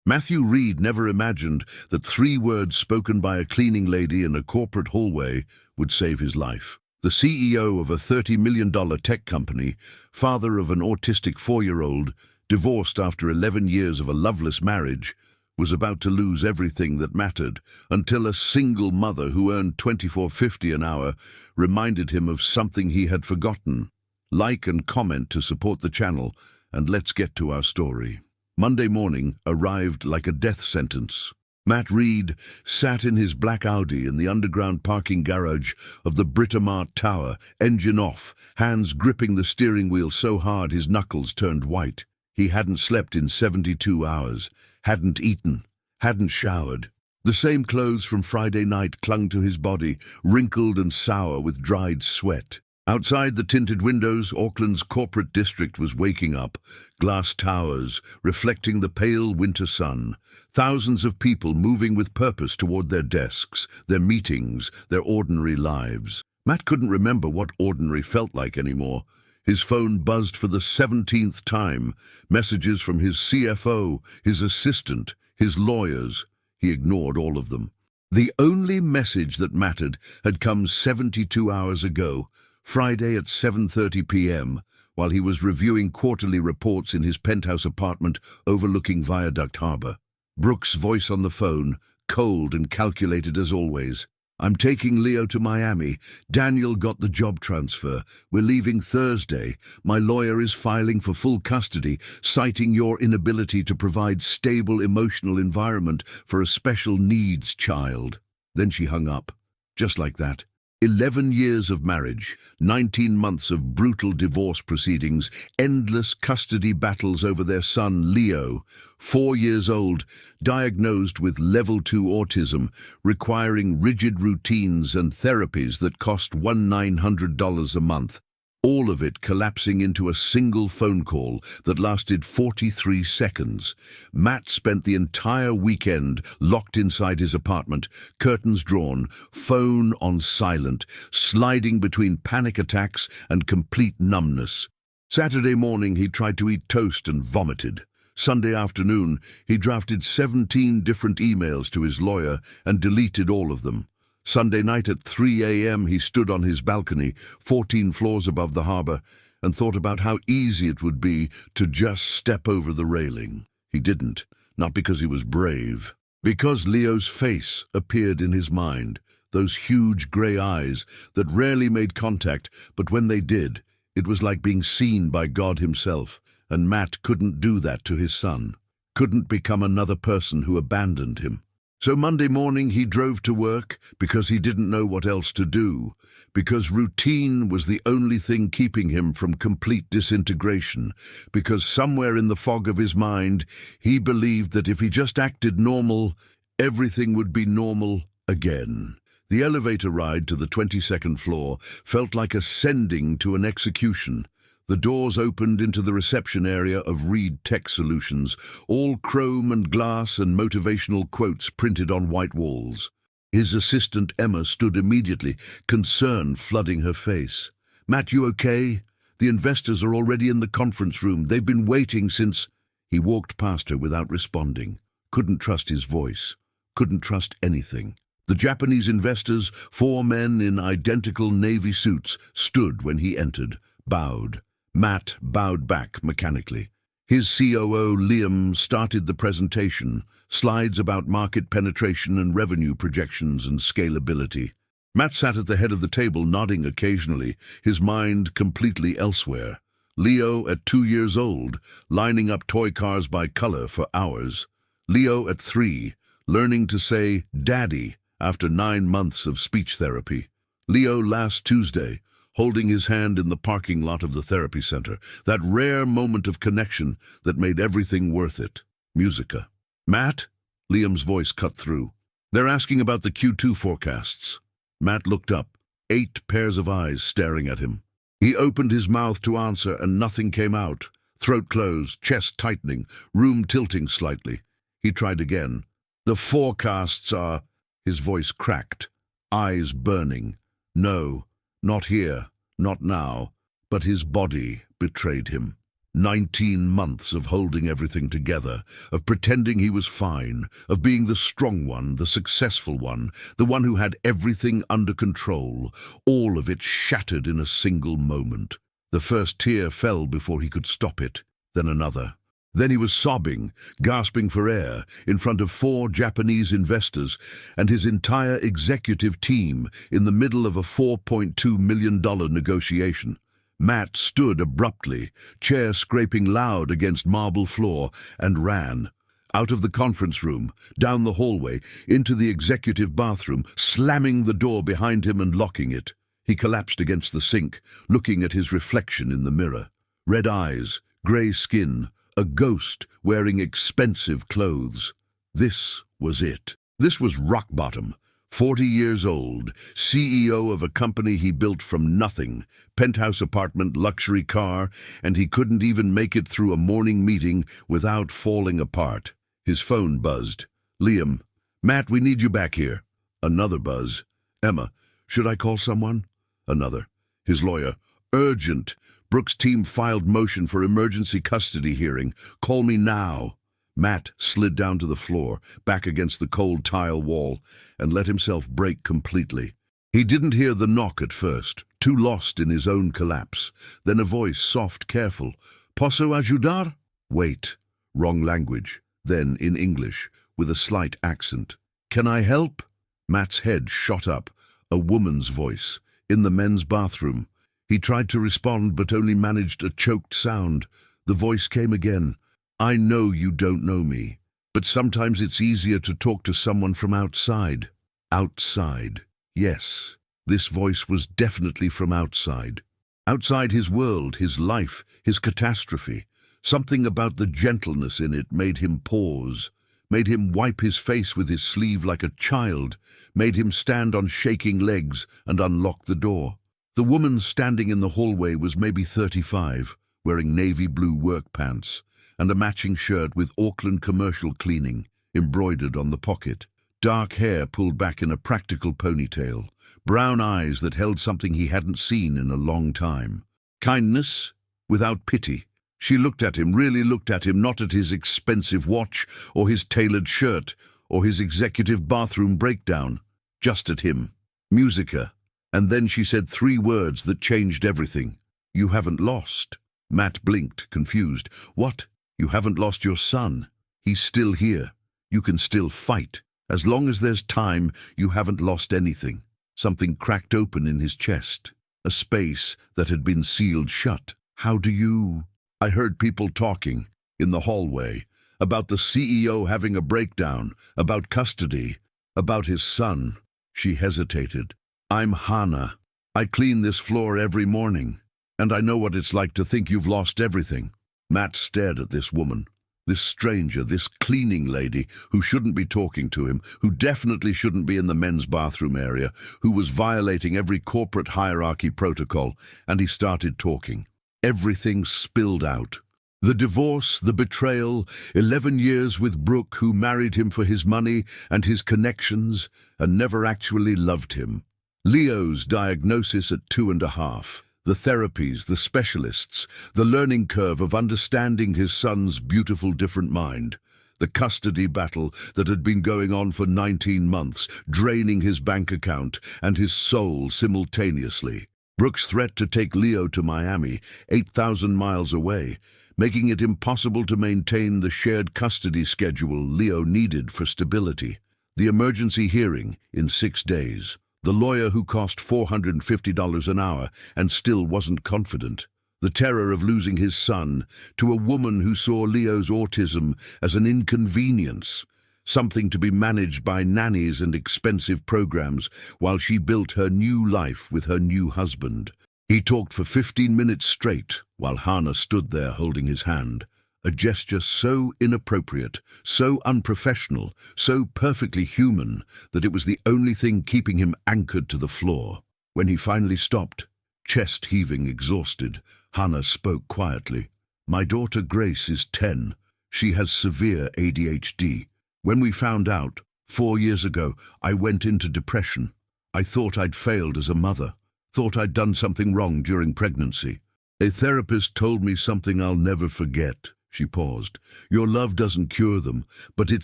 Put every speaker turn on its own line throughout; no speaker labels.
Matthew Reed never imagined that 3 words spoken by a cleaning lady in a corporate hallway would save his life. The CEO of a $30 million tech company, father of an autistic 4-year-old, divorced after 11 years of a loveless marriage, was about to lose everything that mattered until a single mother who earned $24.50 an hour reminded him of something he had forgotten. Like and comment to support the channel, and let's get to our story. Monday morning arrived like a death sentence. Matt Reed sat in his black Audi in the underground parking garage of the Britomart Tower, engine off, hands gripping the steering wheel so hard his knuckles turned white. He hadn't slept in 72 hours, hadn't eaten, hadn't showered. The same clothes from Friday night clung to his body, wrinkled and sour with dried sweat. Outside the tinted windows, Auckland's corporate district was waking up, glass towers reflecting the pale winter sun, thousands of people moving with purpose toward their desks, their meetings, their ordinary lives. Matt couldn't remember what ordinary felt like anymore. His phone buzzed for the 17th time, messages from his CFO, his assistant, his lawyers. He ignored all of them. The only message that mattered had come 72 hours ago, Friday at 7:30 p.m., while he was reviewing quarterly reports in his penthouse apartment overlooking Viaduct Harbor. Brooks' voice on the phone, cold and calculated as always. "I'm taking Leo to Miami. Daniel got the job transfer. We're leaving Thursday. My lawyer is filing for full custody, citing your inability to provide stable emotional environment for a special needs child." Then she hung up, just like that. 11 years of marriage, 19 months of brutal divorce proceedings, endless custody battles over their son Leo, 4 years old, diagnosed with level 2 autism, requiring rigid routines and therapies that cost $1,900 a month. All of it collapsing into a single phone call that lasted 43 seconds. Matt spent the entire weekend locked inside his apartment, curtains drawn, phone on silent, sliding between panic attacks and complete numbness. Saturday morning he tried to eat toast and vomited. Sunday afternoon he drafted 17 different emails to his lawyer and deleted all of them. Sunday night at 3 a.m. he stood on his balcony, 14 floors above the harbor, and thought about how easy it would be to just step over the railing. He didn't, not because he was brave. Because Leo's face appeared in his mind, those huge grey eyes that rarely made contact, but when they did, it was like being seen by God himself, and Matt couldn't do that to his son, couldn't become another person who abandoned him. So Monday morning he drove to work because he didn't know what else to do, because routine was the only thing keeping him from complete disintegration, because somewhere in the fog of his mind he believed that if he just acted normal, everything would be normal again. The elevator ride to the 22nd floor felt like ascending to an execution. The doors opened into the reception area of Reed Tech Solutions, all chrome and glass and motivational quotes printed on white walls. His assistant Emma stood immediately, concern flooding her face. "Matt, you okay? The investors are already in the conference room. They've been waiting since—" He walked past her without responding. Couldn't trust his voice. Couldn't trust anything. The Japanese investors, 4 men in identical navy suits, stood when he entered, bowed. Matt bowed back mechanically. His COO, Liam, started the presentation, slides about market penetration and revenue projections and scalability. Matt sat at the head of the table, nodding occasionally, his mind completely elsewhere. Leo at 2 years old, lining up toy cars by color for hours. Leo at 3, learning to say "Daddy" after 9 months of speech therapy. Leo last Tuesday, holding his hand in the parking lot of the therapy center, that rare moment of connection that made everything worth it. Musica. "Matt?" Liam's voice cut through. "They're asking about the Q2 forecasts." Matt looked up, 8 pairs of eyes staring at him. He opened his mouth to answer and nothing came out. Throat closed, chest tightening, room tilting slightly. He tried again. "The forecasts are—" His voice cracked, eyes burning. "No. Not here, not now," but his body betrayed him. 19 months of holding everything together, of pretending he was fine, of being the strong one, the successful one, the one who had everything under control, all of it shattered in a single moment. The first tear fell before he could stop it, then another. Then he was sobbing, gasping for air, in front of 4 Japanese investors and his entire executive team in the middle of a $4.2 million negotiation. Matt stood abruptly, chair scraping loud against marble floor, and ran. Out of the conference room, down the hallway, into the executive bathroom, slamming the door behind him and locking it. He collapsed against the sink, looking at his reflection in the mirror. Red eyes, grey skin, a ghost wearing expensive clothes. This was it. This was rock bottom. 40 years old, CEO of a company he built from nothing, penthouse apartment, luxury car, and he couldn't even make it through a morning meeting without falling apart. His phone buzzed. Liam, Matt, we need you back here. Another buzz. Emma, should I call someone? Another. His lawyer. Urgent. Brooks' team filed motion for emergency custody hearing. Call me now. Matt slid down to the floor, back against the cold tile wall, and let himself break completely. He didn't hear the knock at first, too lost in his own collapse. Then a voice, soft, careful. Posso ajudar? Wait. Wrong language. Then in English, with a slight accent. Can I help? Matt's head shot up. A woman's voice, in the men's bathroom. He tried to respond but only managed a choked sound. The voice came again. I know you don't know me, but sometimes it's easier to talk to someone from outside. Outside. Yes, this voice was definitely from outside. Outside his world, his life, his catastrophe. Something about the gentleness in it made him pause, made him wipe his face with his sleeve like a child, made him stand on shaking legs and unlock the door. The woman standing in the hallway was maybe 35, wearing navy blue work pants, and a matching shirt with Auckland Commercial Cleaning embroidered on the pocket. Dark hair pulled back in a practical ponytail, brown eyes that held something he hadn't seen in a long time. Kindness without pity. She looked at him, really looked at him, not at his expensive watch or his tailored shirt or his executive bathroom breakdown, just at him. Musica. And then she said 3 words that changed everything. You haven't lost. Matt blinked, confused. What? You haven't lost your son. He's still here. You can still fight. As long as there's time, you haven't lost anything. Something cracked open in his chest. A space that had been sealed shut. How do you... I heard people talking, in the hallway, about the CEO having a breakdown, about custody, about his son. She hesitated. I'm Hannah. I clean this floor every morning, and I know what it's like to think you've lost everything. Matt stared at this woman, this stranger, this cleaning lady who shouldn't be talking to him, who definitely shouldn't be in the men's bathroom area, who was violating every corporate hierarchy protocol, and he started talking. Everything spilled out. The divorce, the betrayal, 11 years with Brooke, who married him for his money and his connections and never actually loved him. Leo's diagnosis at 2.5. The therapies, the specialists, the learning curve of understanding his son's beautiful different mind. The custody battle that had been going on for 19 months, draining his bank account and his soul simultaneously. Brooke's threat to take Leo to Miami, 8,000 miles away, making it impossible to maintain the shared custody schedule Leo needed for stability. The emergency hearing in 6 days. The lawyer who cost $450 an hour and still wasn't confident. The terror of losing his son to a woman who saw Leo's autism as an inconvenience, something to be managed by nannies and expensive programs while she built her new life with her new husband. He talked for 15 minutes straight while Hannah stood there holding his hand. A gesture so inappropriate, so unprofessional, so perfectly human that it was the only thing keeping him anchored to the floor. When he finally stopped, chest heaving, exhausted, Hannah spoke quietly. My daughter Grace is 10. She has severe ADHD. When we found out, 4 years ago, I went into depression. I thought I'd failed as a mother, thought I'd done something wrong during pregnancy. A therapist told me something I'll never forget. She paused. Your love doesn't cure them, but it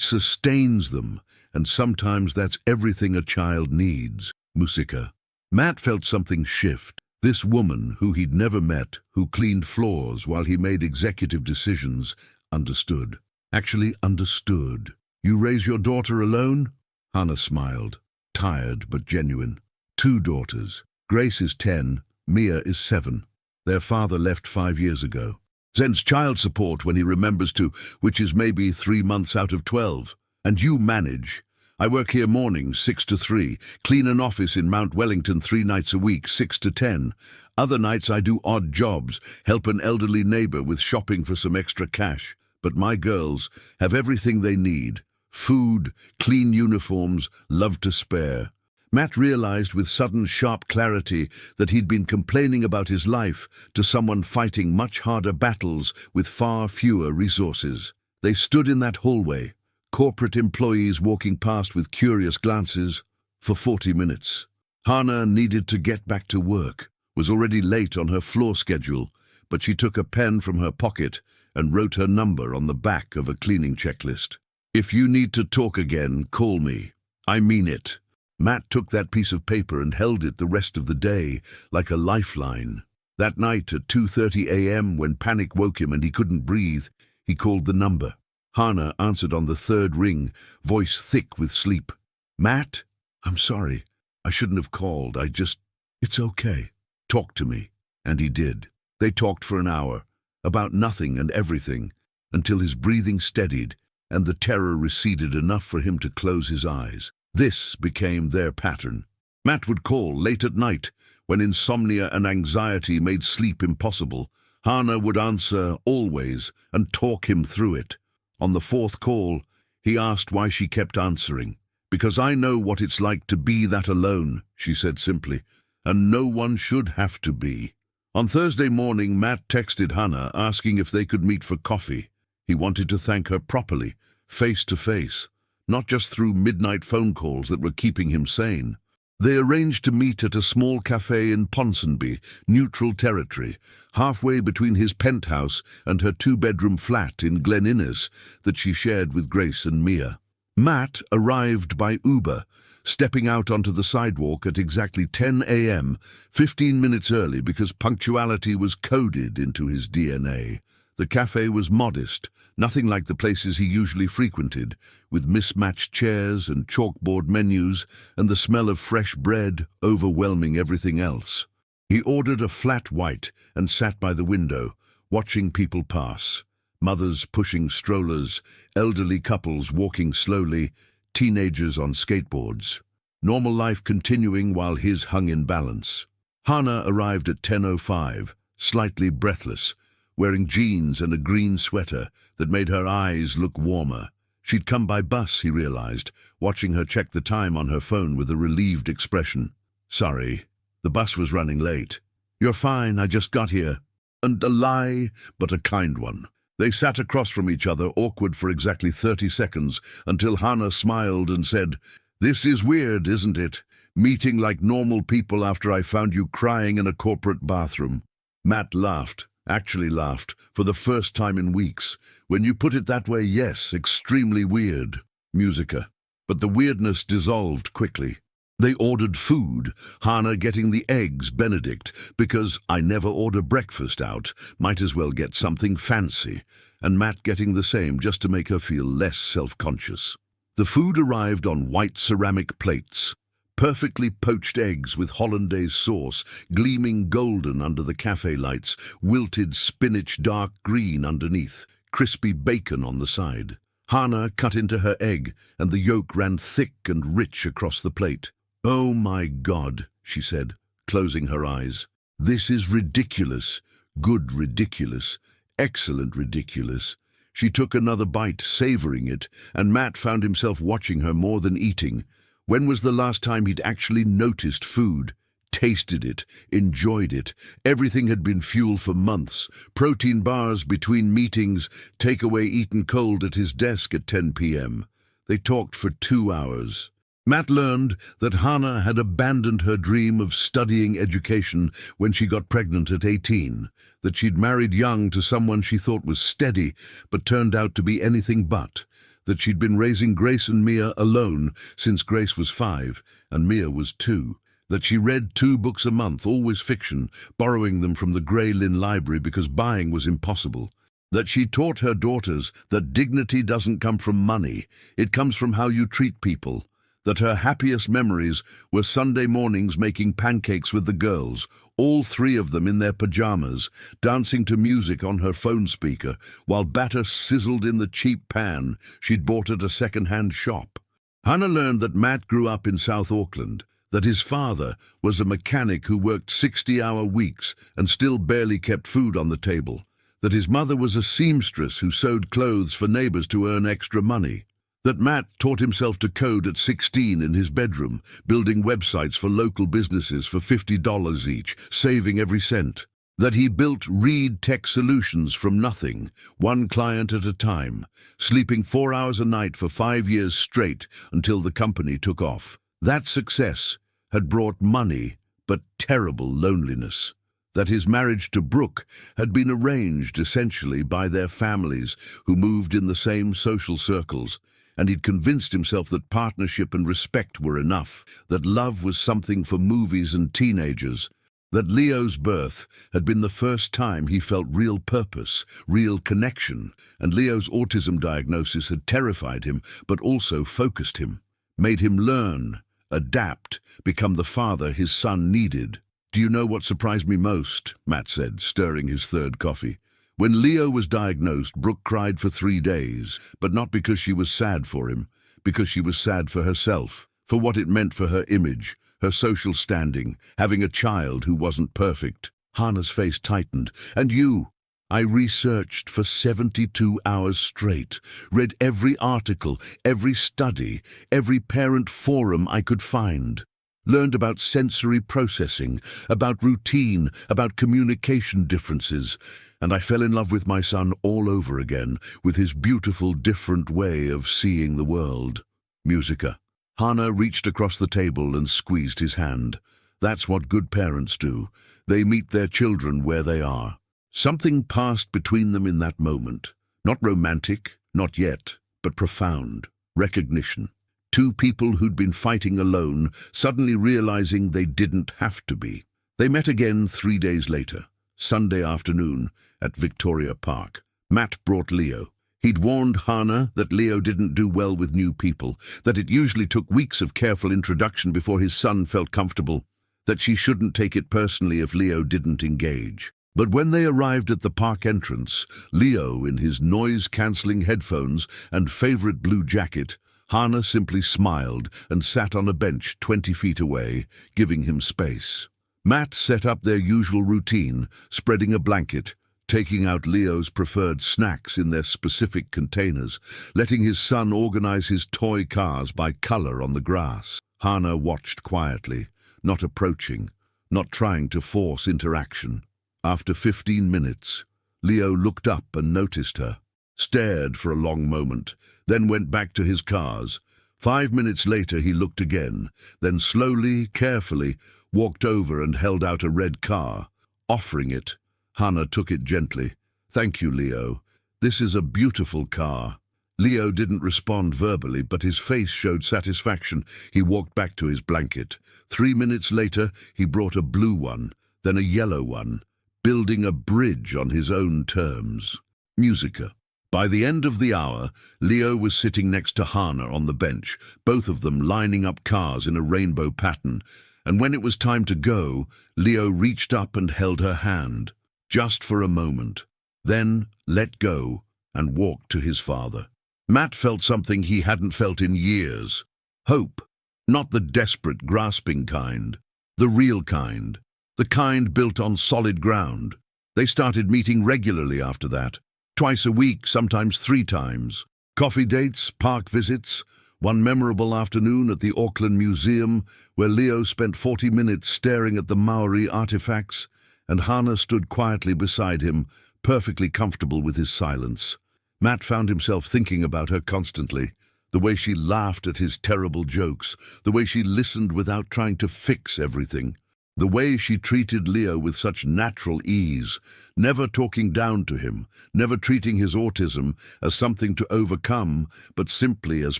sustains them, and sometimes that's everything a child needs. Musica. Matt felt something shift. This woman, who he'd never met, who cleaned floors while he made executive decisions, understood. Actually understood. You raise your daughter alone? Hannah smiled. Tired but genuine. 2 daughters. Grace is 10, Mia is 7. Their father left 5 years ago. Sends child support when he remembers to, which is maybe 3 months out of 12. And you manage. I work here mornings, 6 to 3, clean an office in Mount Wellington 3 nights a week, 6 to 10. Other nights I do odd jobs, help an elderly neighbor with shopping for some extra cash. But my girls have everything they need. Food, clean uniforms, love to spare. Matt realized with sudden sharp clarity that he'd been complaining about his life to someone fighting much harder battles with far fewer resources. They stood in that hallway, corporate employees walking past with curious glances, for 40 minutes. Hannah needed to get back to work, was already late on her floor schedule, but she took a pen from her pocket and wrote her number on the back of a cleaning checklist. If you need to talk again, call me. I mean it. Matt took that piece of paper and held it the rest of the day, like a lifeline. That night at 2:30 a.m., when panic woke him and he couldn't breathe, he called the number. Hannah answered on the 3rd ring, voice thick with sleep. Matt? I'm sorry. I shouldn't have called. It's okay. Talk to me. And he did. They talked for an hour, about nothing and everything, until his breathing steadied and the terror receded enough for him to close his eyes. This became their pattern. Matt would call late at night, when insomnia and anxiety made sleep impossible. Hannah would answer always and talk him through it. On the 4th call, he asked why she kept answering. Because I know what it's like to be that alone, she said simply, and no one should have to be. On Thursday morning, Matt texted Hannah asking if they could meet for coffee. He wanted to thank her properly, face to face, not just through midnight phone calls that were keeping him sane. They arranged to meet at a small cafe in Ponsonby, neutral territory, halfway between his penthouse and her 2-bedroom flat in Glen Innes that she shared with Grace and Mia. Matt arrived by Uber, stepping out onto the sidewalk at exactly 10 a.m., 15 minutes early because punctuality was coded into his DNA. The cafe was modest, nothing like the places he usually frequented, with mismatched chairs and chalkboard menus and the smell of fresh bread overwhelming everything else. He ordered a flat white and sat by the window, watching people pass. Mothers pushing strollers, elderly couples walking slowly, teenagers on skateboards. Normal life continuing while his hung in balance. Hannah arrived at 10:05, slightly breathless, wearing jeans and a green sweater that made her eyes look warmer. She'd come by bus, he realized, watching her check the time on her phone with a relieved expression. Sorry, the bus was running late. You're fine, I just got here. And a lie, but a kind one. They sat across from each other, awkward for exactly 30 seconds, until Hannah smiled and said, This is weird, isn't it? Meeting like normal people after I found you crying in a corporate bathroom. Matt laughed. Actually laughed, for the first time in weeks. When you put it that way, yes, extremely weird. Musica. But the weirdness dissolved quickly. They ordered food, Hannah getting the eggs Benedict, because I never order breakfast out, might as well get something fancy, and Matt getting the same just to make her feel less self-conscious. The food arrived on white ceramic plates. Perfectly poached eggs with hollandaise sauce, gleaming golden under the cafe lights, wilted spinach dark green underneath, crispy bacon on the side. Hannah cut into her egg, and the yolk ran thick and rich across the plate. Oh my God, she said, closing her eyes. This is ridiculous. Good ridiculous. Excellent ridiculous. She took another bite, savoring it, and Matt found himself watching her more than eating. When was the last time he'd actually noticed food, tasted it, enjoyed it? Everything had been fuel for months. Protein bars between meetings, takeaway eaten cold at his desk at 10 p.m. They talked for 2 hours. Matt learned that Hannah had abandoned her dream of studying education when she got pregnant at 18, that she'd married young to someone she thought was steady but turned out to be anything but, that she'd been raising Grace and Mia alone since Grace was 5 and Mia was 2, that she read 2 books a month, always fiction, borrowing them from the Grey Lynn Library because buying was impossible, that she taught her daughters that dignity doesn't come from money, it comes from how you treat people, that her happiest memories were Sunday mornings making pancakes with the girls, all 3 of them in their pajamas, dancing to music on her phone speaker, while batter sizzled in the cheap pan she'd bought at a second-hand shop. Hannah learned that Matt grew up in South Auckland, that his father was a mechanic who worked 60-hour weeks and still barely kept food on the table, that his mother was a seamstress who sewed clothes for neighbors to earn extra money, that Matt taught himself to code at 16 in his bedroom, building websites for local businesses for $50 each, saving every cent, that he built Reed Tech Solutions from nothing, 1 client at a time, sleeping 4 hours a night for 5 years straight until the company took off. That success had brought money, but terrible loneliness, that his marriage to Brooke had been arranged essentially by their families who moved in the same social circles, and he'd convinced himself that partnership and respect were enough, that love was something for movies and teenagers, that Leo's birth had been the first time he felt real purpose, real connection, and Leo's autism diagnosis had terrified him but also focused him, made him learn, adapt, become the father his son needed. "Do you know what surprised me most?" Matt said, stirring his 3rd coffee. "When Leo was diagnosed, Brooke cried for 3 days, but not because she was sad for him, because she was sad for herself, for what it meant for her image, her social standing, having a child who wasn't perfect." Hannah's face tightened. "And you?" "I researched for 72 hours straight, read every article, every study, every parent forum I could find. Learned about sensory processing, about routine, about communication differences, and I fell in love with my son all over again, with his beautiful, different way of seeing the world." Musica. Hannah reached across the table and squeezed his hand. That's what good parents do. They meet their children where they are. Something passed between them in that moment. Not romantic, not yet, but profound. Recognition. 2 people who'd been fighting alone, suddenly realizing they didn't have to be. They met again 3 days later, Sunday afternoon, at Victoria Park. Matt brought Leo. He'd warned Hannah that Leo didn't do well with new people, that it usually took weeks of careful introduction before his son felt comfortable, that she shouldn't take it personally if Leo didn't engage. But when they arrived at the park entrance, Leo in his noise-cancelling headphones and favorite blue jacket, Hannah simply smiled and sat on a bench 20 feet away, giving him space. Matt set up their usual routine, spreading a blanket, taking out Leo's preferred snacks in their specific containers, letting his son organize his toy cars by color on the grass. Hannah watched quietly, not approaching, not trying to force interaction. After 15 minutes, Leo looked up and noticed her, stared for a long moment, then went back to his cars. 5 minutes later he looked again, then slowly, carefully, walked over and held out a red car. Offering it, Hannah took it gently. "Thank you, Leo. This is a beautiful car." Leo didn't respond verbally, but his face showed satisfaction. He walked back to his blanket. 3 minutes later, he brought a blue one, then a yellow one, building a bridge on his own terms. Musica. By the end of the hour, Leo was sitting next to Hannah on the bench, both of them lining up cars in a rainbow pattern, and when it was time to go, Leo reached up and held her hand, just for a moment, then let go and walked to his father. Matt felt something he hadn't felt in years. Hope. Not the desperate, grasping kind. The real kind. The kind built on solid ground. They started meeting regularly after that. Twice a week, sometimes 3 times. Coffee dates, park visits. One memorable afternoon at the Auckland Museum, where Leo spent 40 minutes staring at the Maori artifacts, and Hannah stood quietly beside him, perfectly comfortable with his silence. Matt found himself thinking about her constantly, The way she laughed at his terrible jokes, the way she listened without trying to fix everything, the way she treated Leo with such natural ease, never talking down to him, never treating his autism as something to overcome, but simply as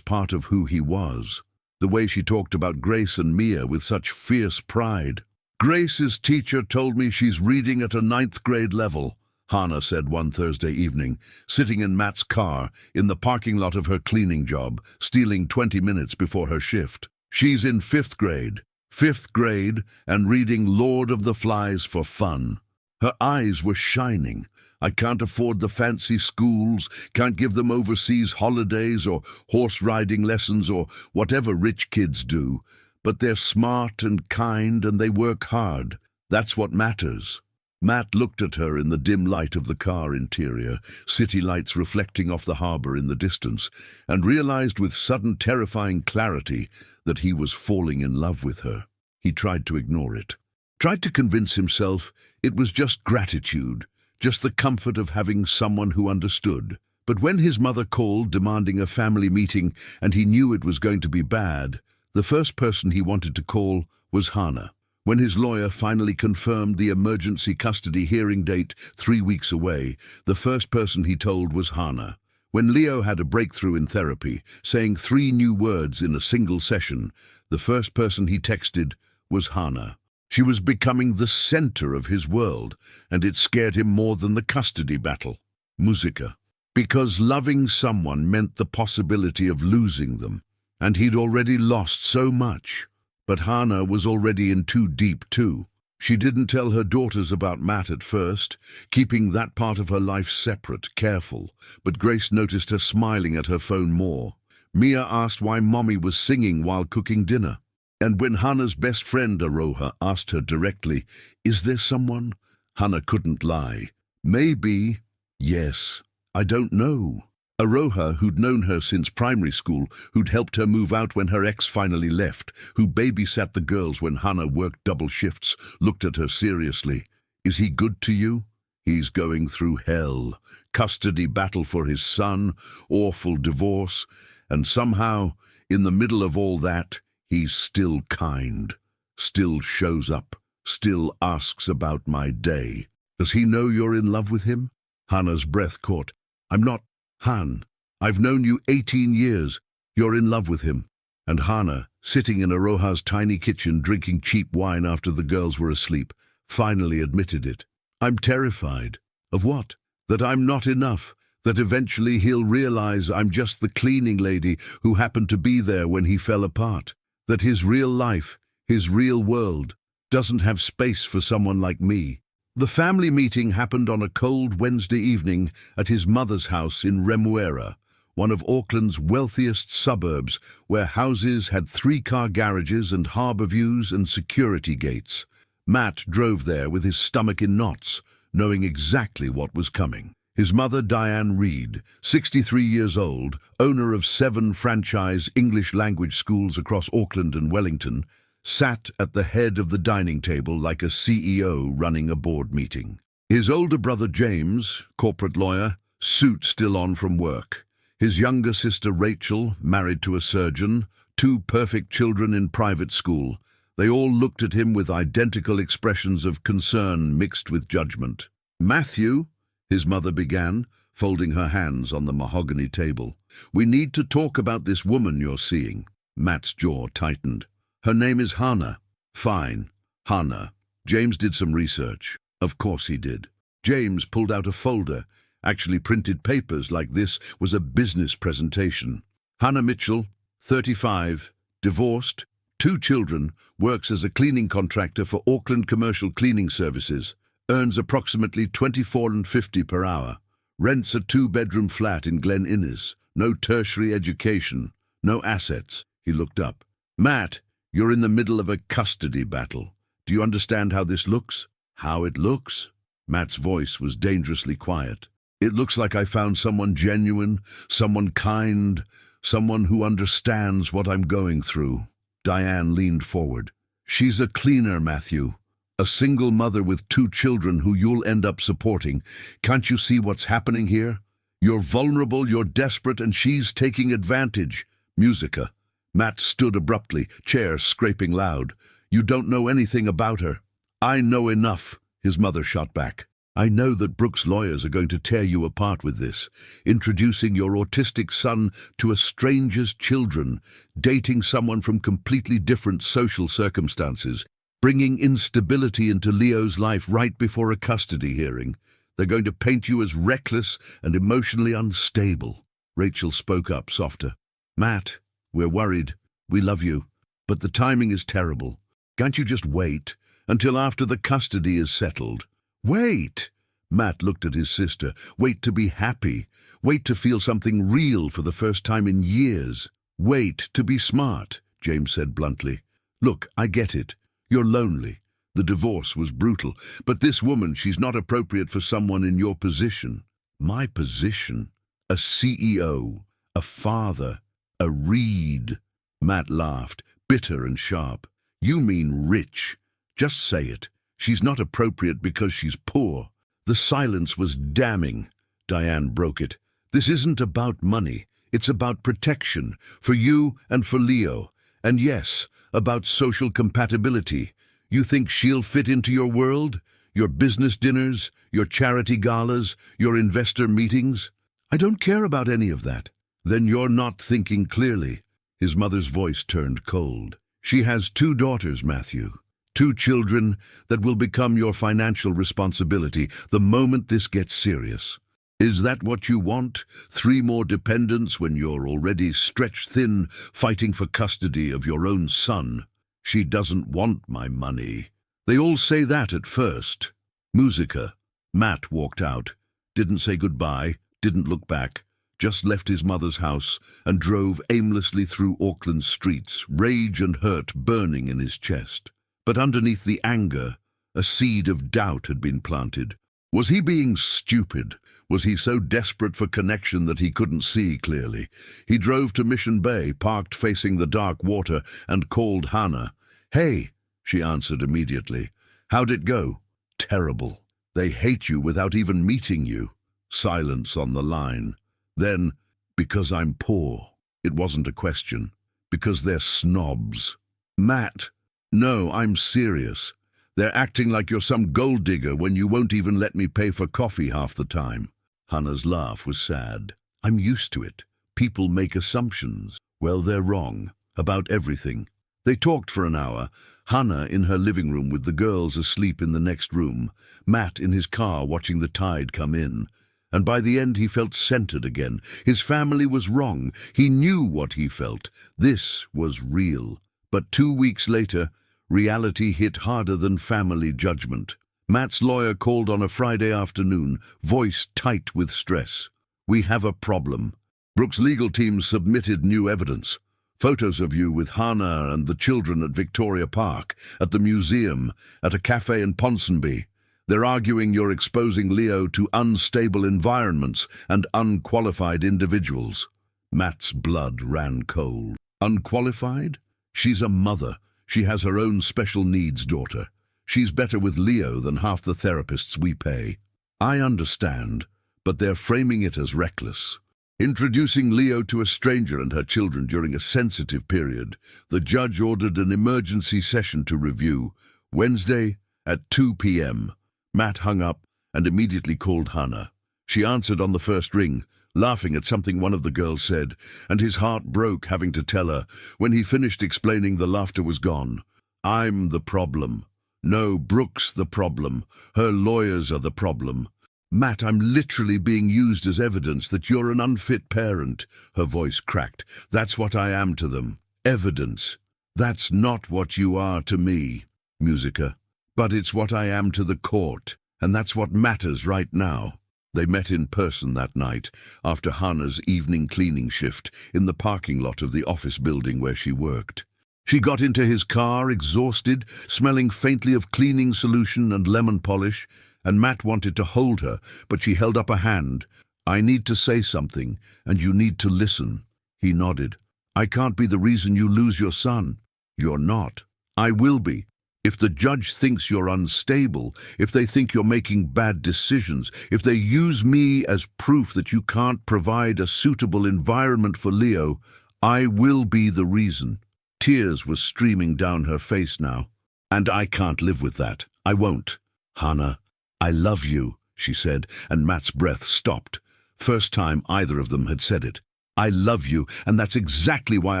part of who he was. The way she talked about Grace and Mia with such fierce pride. "Grace's teacher told me she's reading at a 9th grade level," Hannah said one Thursday evening, sitting in Matt's car in the parking lot of her cleaning job, stealing 20 minutes before her shift. "She's in 5th grade. 5th grade, and reading Lord of the Flies for fun." Her eyes were shining. "I can't afford the fancy schools, can't give them overseas holidays or horse riding lessons or whatever rich kids do. But they're smart and kind and they work hard. That's what matters." Matt looked at her in the dim light of the car interior, city lights reflecting off the harbor in the distance, and realized with sudden terrifying clarity that he was falling in love with her. He tried to ignore it. Tried to convince himself it was just gratitude, just the comfort of having someone who understood. But when his mother called demanding a family meeting and he knew it was going to be bad, the first person he wanted to call was Hannah. When his lawyer finally confirmed the emergency custody hearing date 3 weeks away, the first person he told was Hannah. When Leo had a breakthrough in therapy, saying 3 new words in a single session, the first person he texted was Hannah. She was becoming the center of his world, and it scared him more than the custody battle. Musica. Because loving someone meant the possibility of losing them, and he'd already lost so much. But Hannah was already in too deep too. She didn't tell her daughters about Matt at first, keeping that part of her life separate, careful. But Grace noticed her smiling at her phone more. Mia asked why Mommy was singing while cooking dinner. And when Hannah's best friend Aroha asked her directly, "Is there someone?" Hannah couldn't lie. "Maybe. Yes. I don't know." Aroha, who'd known her since primary school, who'd helped her move out when her ex finally left, who babysat the girls when Hannah worked double shifts, looked at her seriously. "Is he good to you?" "He's going through hell. Custody battle for his son, awful divorce, and somehow, in the middle of all that, he's still kind, still shows up, still asks about my day. Does he know you're in love with him?" Hannah's breath caught. "I'm not, Han. I've known you 18 years. You're in love with him." And Hannah, sitting in Aroha's tiny kitchen drinking cheap wine after the girls were asleep, finally admitted it. "I'm terrified." "Of what?" "That I'm not enough. That eventually he'll realize I'm just the cleaning lady who happened to be there when he fell apart. That his real life, his real world, doesn't have space for someone like me." The family meeting happened on a cold Wednesday evening at his mother's house in Remuera, one of Auckland's wealthiest suburbs, where houses had 3-car garages and harbour views and security gates. Matt drove there with his stomach in knots, knowing exactly what was coming. His mother, Diane Reed, 63 years old, owner of 7 franchise English-language schools across Auckland and Wellington, sat at the head of the dining table like a CEO running a board meeting. His older brother James, corporate lawyer, suit still on from work. His younger sister Rachel, married to a surgeon, 2 perfect children in private school. They all looked at him with identical expressions of concern mixed with judgment. "Matthew," his mother began, folding her hands on the mahogany table, "we need to talk about this woman you're seeing." Matt's jaw tightened. "Her name is Hannah." "Fine. Hannah." James did some research. Of course he did. James pulled out a folder, actually printed papers like this was a business presentation. "Hannah Mitchell, 35, divorced, 2 children, works as a cleaning contractor for Auckland Commercial Cleaning Services, earns approximately $24.50 per hour, rents a 2-bedroom flat in Glen Innes, no tertiary education, no assets." He looked up. "Matt, you're in the middle of a custody battle. Do you understand how this looks?" "How it looks?" Matt's voice was dangerously quiet. "It looks like I found someone genuine, someone kind, someone who understands what I'm going through." Diane leaned forward. "She's a cleaner, Matthew. A single mother with 2 children who you'll end up supporting. Can't you see what's happening here? You're vulnerable, you're desperate, and she's taking advantage. Musica. Matt stood abruptly, chair scraping loud. You don't know anything about her. I know enough, his mother shot back. I know that Brooks' lawyers are going to tear you apart with this, introducing your autistic son to a stranger's children, dating someone from completely different social circumstances, bringing instability into Leo's life right before a custody hearing. They're going to paint you as reckless and emotionally unstable. Rachel spoke up softer. Matt, we're worried. We love you. But the timing is terrible. Can't you just wait until after the custody is settled? Wait! Matt looked at his sister. Wait to be happy. Wait to feel something real for the first time in years. Wait to be smart, James said bluntly. Look, I get it. You're lonely. The divorce was brutal. But this woman, she's not appropriate for someone in your position. My position? A CEO, a father, a Reed. Matt laughed, bitter and sharp. You mean rich. Just say it. She's not appropriate because she's poor. The silence was damning. Diane broke it. This isn't about money. It's about protection, for you and for Leo. And yes, about social compatibility. You think she'll fit into your world? Your business dinners? Your charity galas? Your investor meetings? I don't care about any of that. Then you're not thinking clearly. His mother's voice turned cold. She has 2 daughters, Matthew. 2 children that will become your financial responsibility the moment this gets serious. Is that what you want? 3 more dependents when you're already stretched thin, fighting for custody of your own son? She doesn't want my money. They all say that at first. Musica. Matt walked out, didn't say goodbye, didn't look back, just left his mother's house and drove aimlessly through Auckland's streets, rage and hurt burning in his chest. But underneath the anger, a seed of doubt had been planted. Was he being stupid? Was he so desperate for connection that he couldn't see clearly? He drove to Mission Bay, parked facing the dark water, and called Hannah. Hey, she answered immediately. How'd it go? Terrible. They hate you without even meeting you. Silence on the line. Then, because I'm poor. It wasn't a question. Because they're snobs. Matt. No, I'm serious. They're acting like you're some gold digger when you won't even let me pay for coffee half the time. Hannah's laugh was sad. I'm used to it. People make assumptions. Well, they're wrong. About everything. They talked for an hour. Hannah in her living room with the girls asleep in the next room. Matt in his car watching the tide come in. And by the end he felt centered again. His family was wrong. He knew what he felt. This was real. But 2 weeks later, reality hit harder than family judgment. Matt's lawyer called on a Friday afternoon, voice tight with stress. We have a problem. Brooks' legal team submitted new evidence. Photos of you with Hannah and the children at Victoria Park, at the museum, at a cafe in Ponsonby. They're arguing you're exposing Leo to unstable environments and unqualified individuals. Matt's blood ran cold. Unqualified? She's a mother. She has her own special needs daughter. She's better with Leo than half the therapists we pay. I understand, but they're framing it as reckless. Introducing Leo to a stranger and her children during a sensitive period, the judge ordered an emergency session to review, Wednesday at 2 p.m. Matt hung up and immediately called Hannah. She answered on the first ring, laughing at something one of the girls said, and his heart broke having to tell her. When he finished explaining, the laughter was gone. I'm the problem. No, Brooks the problem. Her lawyers are the problem. Matt, I'm literally being used as evidence that you're an unfit parent. Her voice cracked. That's what I am to them. Evidence. That's not what you are to me, Musica. But it's what I am to the court, and that's what matters right now. They met in person that night, after Hannah's evening cleaning shift, in the parking lot of the office building where she worked. She got into his car, exhausted, smelling faintly of cleaning solution and lemon polish, and Matt wanted to hold her, but she held up a hand. I need to say something, and you need to listen. He nodded. I can't be the reason you lose your son. You're not. I will be. If the judge thinks you're unstable, if they think you're making bad decisions, if they use me as proof that you can't provide a suitable environment for Leo, I will be the reason. Tears were streaming down her face now. And I can't live with that. I won't. Hannah, I love you, she said, and Matt's breath stopped. First time either of them had said it. I love you, and that's exactly why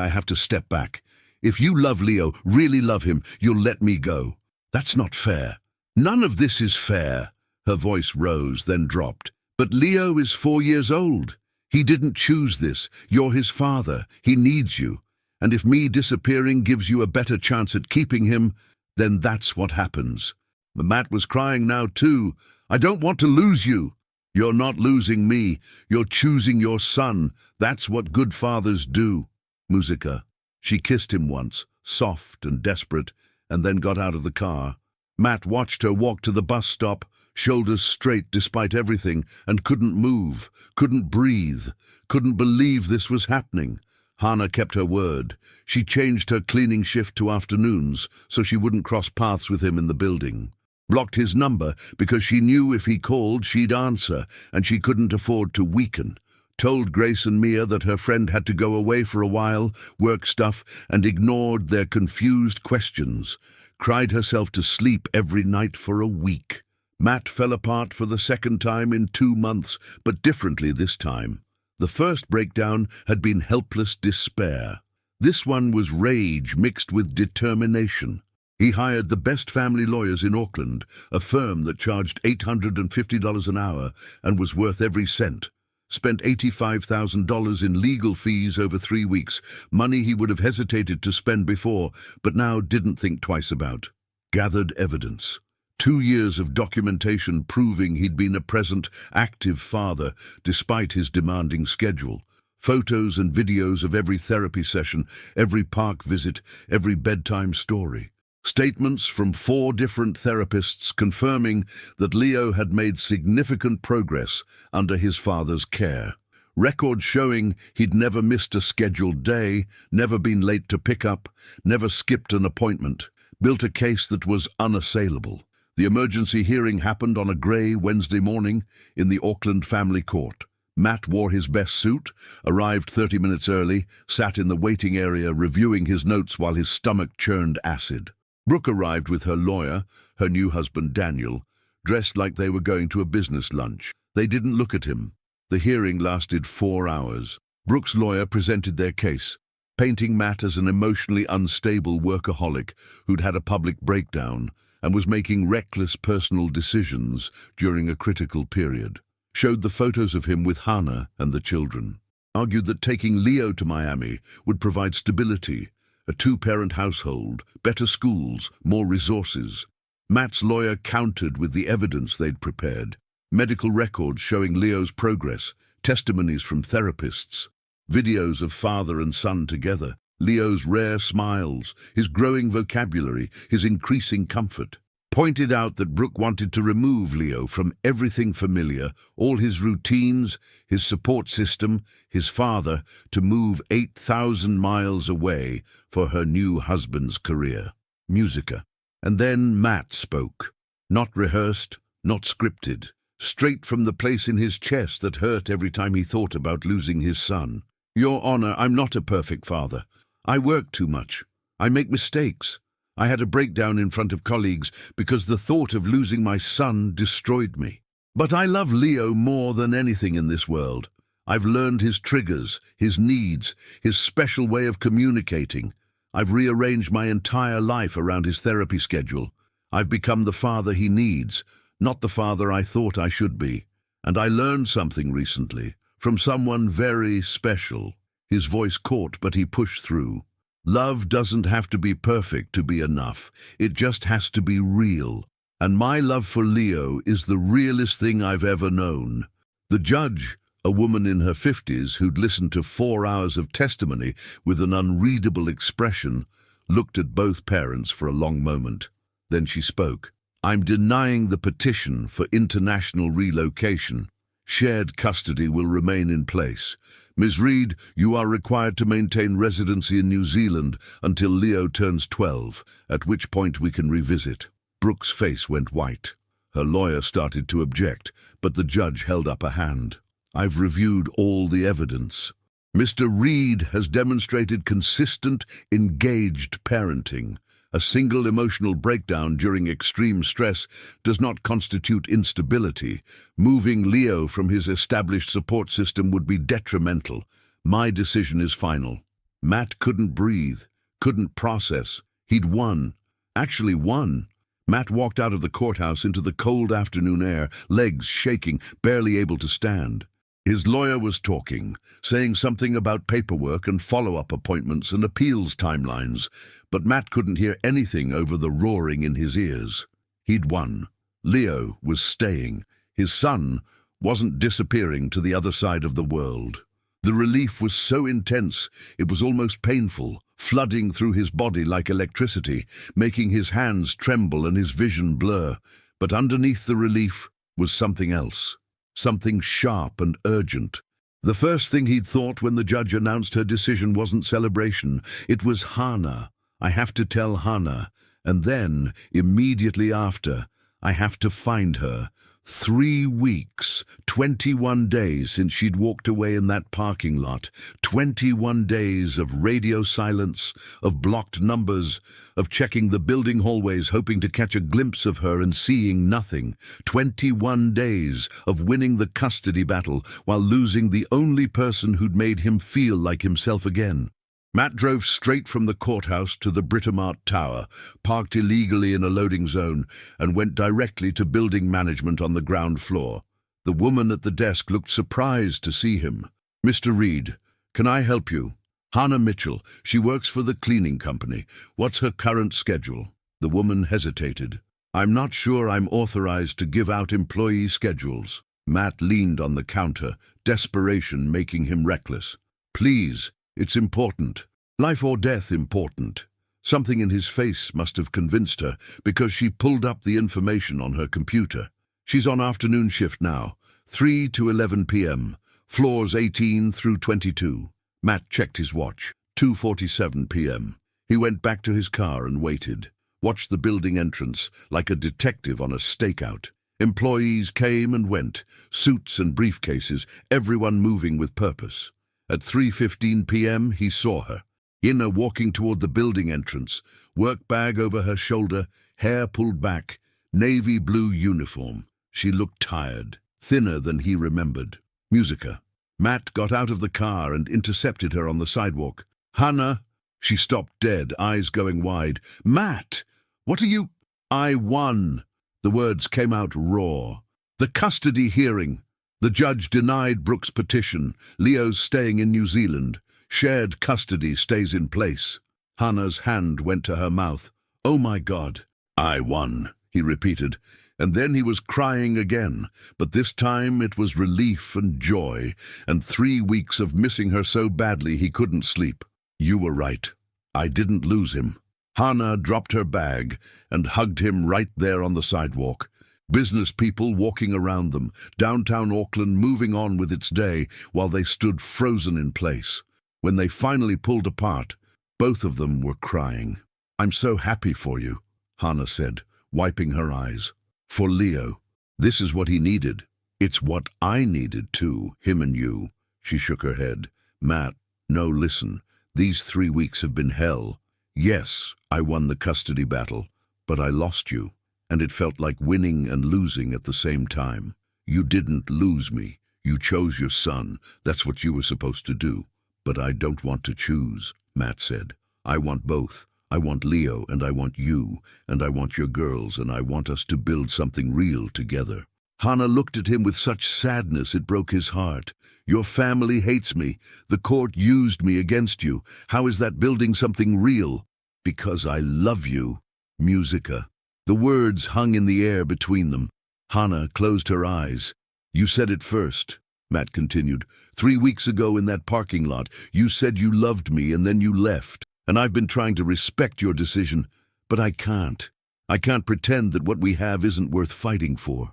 I have to step back. If you love Leo, really love him, you'll let me go. That's not fair. None of this is fair. Her voice rose, then dropped. But Leo is 4 years old. He didn't choose this. You're his father. He needs you. And if me disappearing gives you a better chance at keeping him, then that's what happens. Matt was crying now too. I don't want to lose you. You're not losing me. You're choosing your son. That's what good fathers do. Musica. She kissed him once, soft and desperate, and then got out of the car. Matt watched her walk to the bus stop, shoulders straight despite everything, and couldn't move, couldn't breathe, couldn't believe this was happening. Hannah kept her word. She changed her cleaning shift to afternoons so she wouldn't cross paths with him in the building. Blocked his number because she knew if he called she'd answer, and she couldn't afford to weaken. Told Grace and Mia that her friend had to go away for a while, work stuff, and ignored their confused questions. Cried herself to sleep every night for a week. Matt fell apart for the second time in 2 months, but differently this time. The first breakdown had been helpless despair. This one was rage mixed with determination. He hired the best family lawyers in Auckland, a firm that charged $850 an hour and was worth every cent. Spent $85,000 in legal fees over 3 weeks, money he would have hesitated to spend before, but now didn't think twice about. Gathered evidence. 2 years of documentation proving he'd been a present, active father despite his demanding schedule. Photos and videos of every therapy session, every park visit, every bedtime story. Statements from 4 different therapists confirming that Leo had made significant progress under his father's care. Records showing he'd never missed a scheduled day, never been late to pick up, never skipped an appointment. Built a case that was unassailable. The emergency hearing happened on a grey Wednesday morning in the Auckland family court. Matt wore his best suit, arrived 30 minutes early, sat in the waiting area reviewing his notes while his stomach churned acid. Brooke arrived with her lawyer, her new husband Daniel, dressed like they were going to a business lunch. They didn't look at him. The hearing lasted 4 hours. Brooke's lawyer presented their case, painting Matt as an emotionally unstable workaholic who'd had a public breakdown and was making reckless personal decisions during a critical period. Showed the photos of him with Hannah and the children. Argued that taking Leo to Miami would provide stability, a 2-parent household, better schools, more resources. Matt's lawyer countered with the evidence they'd prepared. Medical records showing Leo's progress, testimonies from therapists, videos of father and son together, Leo's rare smiles, his growing vocabulary, his increasing comfort. Pointed out that Brooke wanted to remove Leo from everything familiar, all his routines, his support system, his father, to move 8,000 miles away for her new husband's career. Musica. And then Matt spoke. Not rehearsed, not scripted. Straight from the place in his chest that hurt every time he thought about losing his son. Your Honor, I'm not a perfect father. I work too much. I make mistakes. I had a breakdown in front of colleagues because the thought of losing my son destroyed me. But I love Leo more than anything in this world. I've learned his triggers, his needs, his special way of communicating. I've rearranged my entire life around his therapy schedule. I've become the father he needs, not the father I thought I should be. And I learned something recently, from someone very special. His voice caught, but he pushed through. Love doesn't have to be perfect to be enough. It just has to be real. And my love for Leo is the realest thing I've ever known. The judge, a woman in her 50s who'd listened to 4 hours of testimony with an unreadable expression, looked at both parents for a long moment. Then she spoke. I'm denying the petition for international relocation. Shared custody will remain in place. Ms. Reid, you are required to maintain residency in New Zealand until Leo turns 12, at which point we can revisit. Brooke's face went white. Her lawyer started to object, but the judge held up a hand. I've reviewed all the evidence. Mr. Reed has demonstrated consistent, engaged parenting. A single emotional breakdown during extreme stress does not constitute instability. Moving Leo from his established support system would be detrimental. My decision is final. Matt couldn't breathe, couldn't process. He'd won. Actually won. Matt walked out of the courthouse into the cold afternoon air, legs shaking, barely able to stand. His lawyer was talking, saying something about paperwork and follow-up appointments and appeals timelines, but Matt couldn't hear anything over the roaring in his ears. He'd won. Leo was staying. His son wasn't disappearing to the other side of the world. The relief was so intense, it was almost painful, flooding through his body like electricity, making his hands tremble and his vision blur. But underneath the relief was something else. Something sharp and urgent. The first thing he'd thought when the judge announced her decision wasn't celebration. It was Hannah. I have to tell Hannah. And then, immediately after, I have to find her. 3 weeks, 21 days since she'd walked away in that parking lot. 21 days of radio silence, of blocked numbers, of checking the building hallways hoping to catch a glimpse of her and seeing nothing. 21 days of winning the custody battle while losing the only person who'd made him feel like himself again. Matt drove straight from the courthouse to the Britomart Tower, parked illegally in a loading zone, and went directly to building management on the ground floor. The woman at the desk looked surprised to see him. "Mr. Reed, can I help you?" "Hannah Mitchell. She works for the cleaning company. What's her current schedule?" The woman hesitated. "I'm not sure I'm authorized to give out employee schedules." Matt leaned on the counter, desperation making him reckless. "Please. It's important. Life or death important." Something in his face must have convinced her, because she pulled up the information on her computer. "She's on afternoon shift now, 3 to 11 p.m., floors 18 through 22. Matt checked his watch, 2:47 p.m. He went back to his car and waited, watched the building entrance like a detective on a stakeout. Employees came and went, suits and briefcases, everyone moving with purpose. At 3:15 p.m. he saw her. Inna walking toward the building entrance, work bag over her shoulder, hair pulled back, navy blue uniform. She looked tired, thinner than he remembered. Musica. Matt got out of the car and intercepted her on the sidewalk. "Hannah!" She stopped dead, eyes going wide. "Matt! What are you—" "I won." The words came out raw. "The custody hearing. The judge denied Brooks' petition. Leo's staying in New Zealand. Shared custody stays in place." Hannah's hand went to her mouth. "Oh my God." "I won," he repeated, and then he was crying again, but this time it was relief and joy, and 3 weeks of missing her so badly he couldn't sleep. "You were right. I didn't lose him." Hannah dropped her bag and hugged him right there on the sidewalk. Business people walking around them, downtown Auckland moving on with its day while they stood frozen in place. When they finally pulled apart, both of them were crying. "I'm so happy for you," Hannah said, wiping her eyes. "For Leo. This is what he needed. It's what I needed too, him and you." She shook her head. "Matt, no, listen. These 3 weeks have been hell. Yes, I won the custody battle, but I lost you. And it felt like winning and losing at the same time. You didn't lose me. You chose your son. That's what you were supposed to do. But I don't want to choose," Matt said. "I want both. I want Leo, and I want you, and I want your girls, and I want us to build something real together." Hannah looked at him with such sadness it broke his heart. "Your family hates me. The court used me against you. How is that building something real?" "Because I love you." Musica. The words hung in the air between them. Hannah closed her eyes. "You said it first," Matt continued. 3 weeks ago in that parking lot, you said you loved me and then you left. And I've been trying to respect your decision, but I can't. I can't pretend that what we have isn't worth fighting for.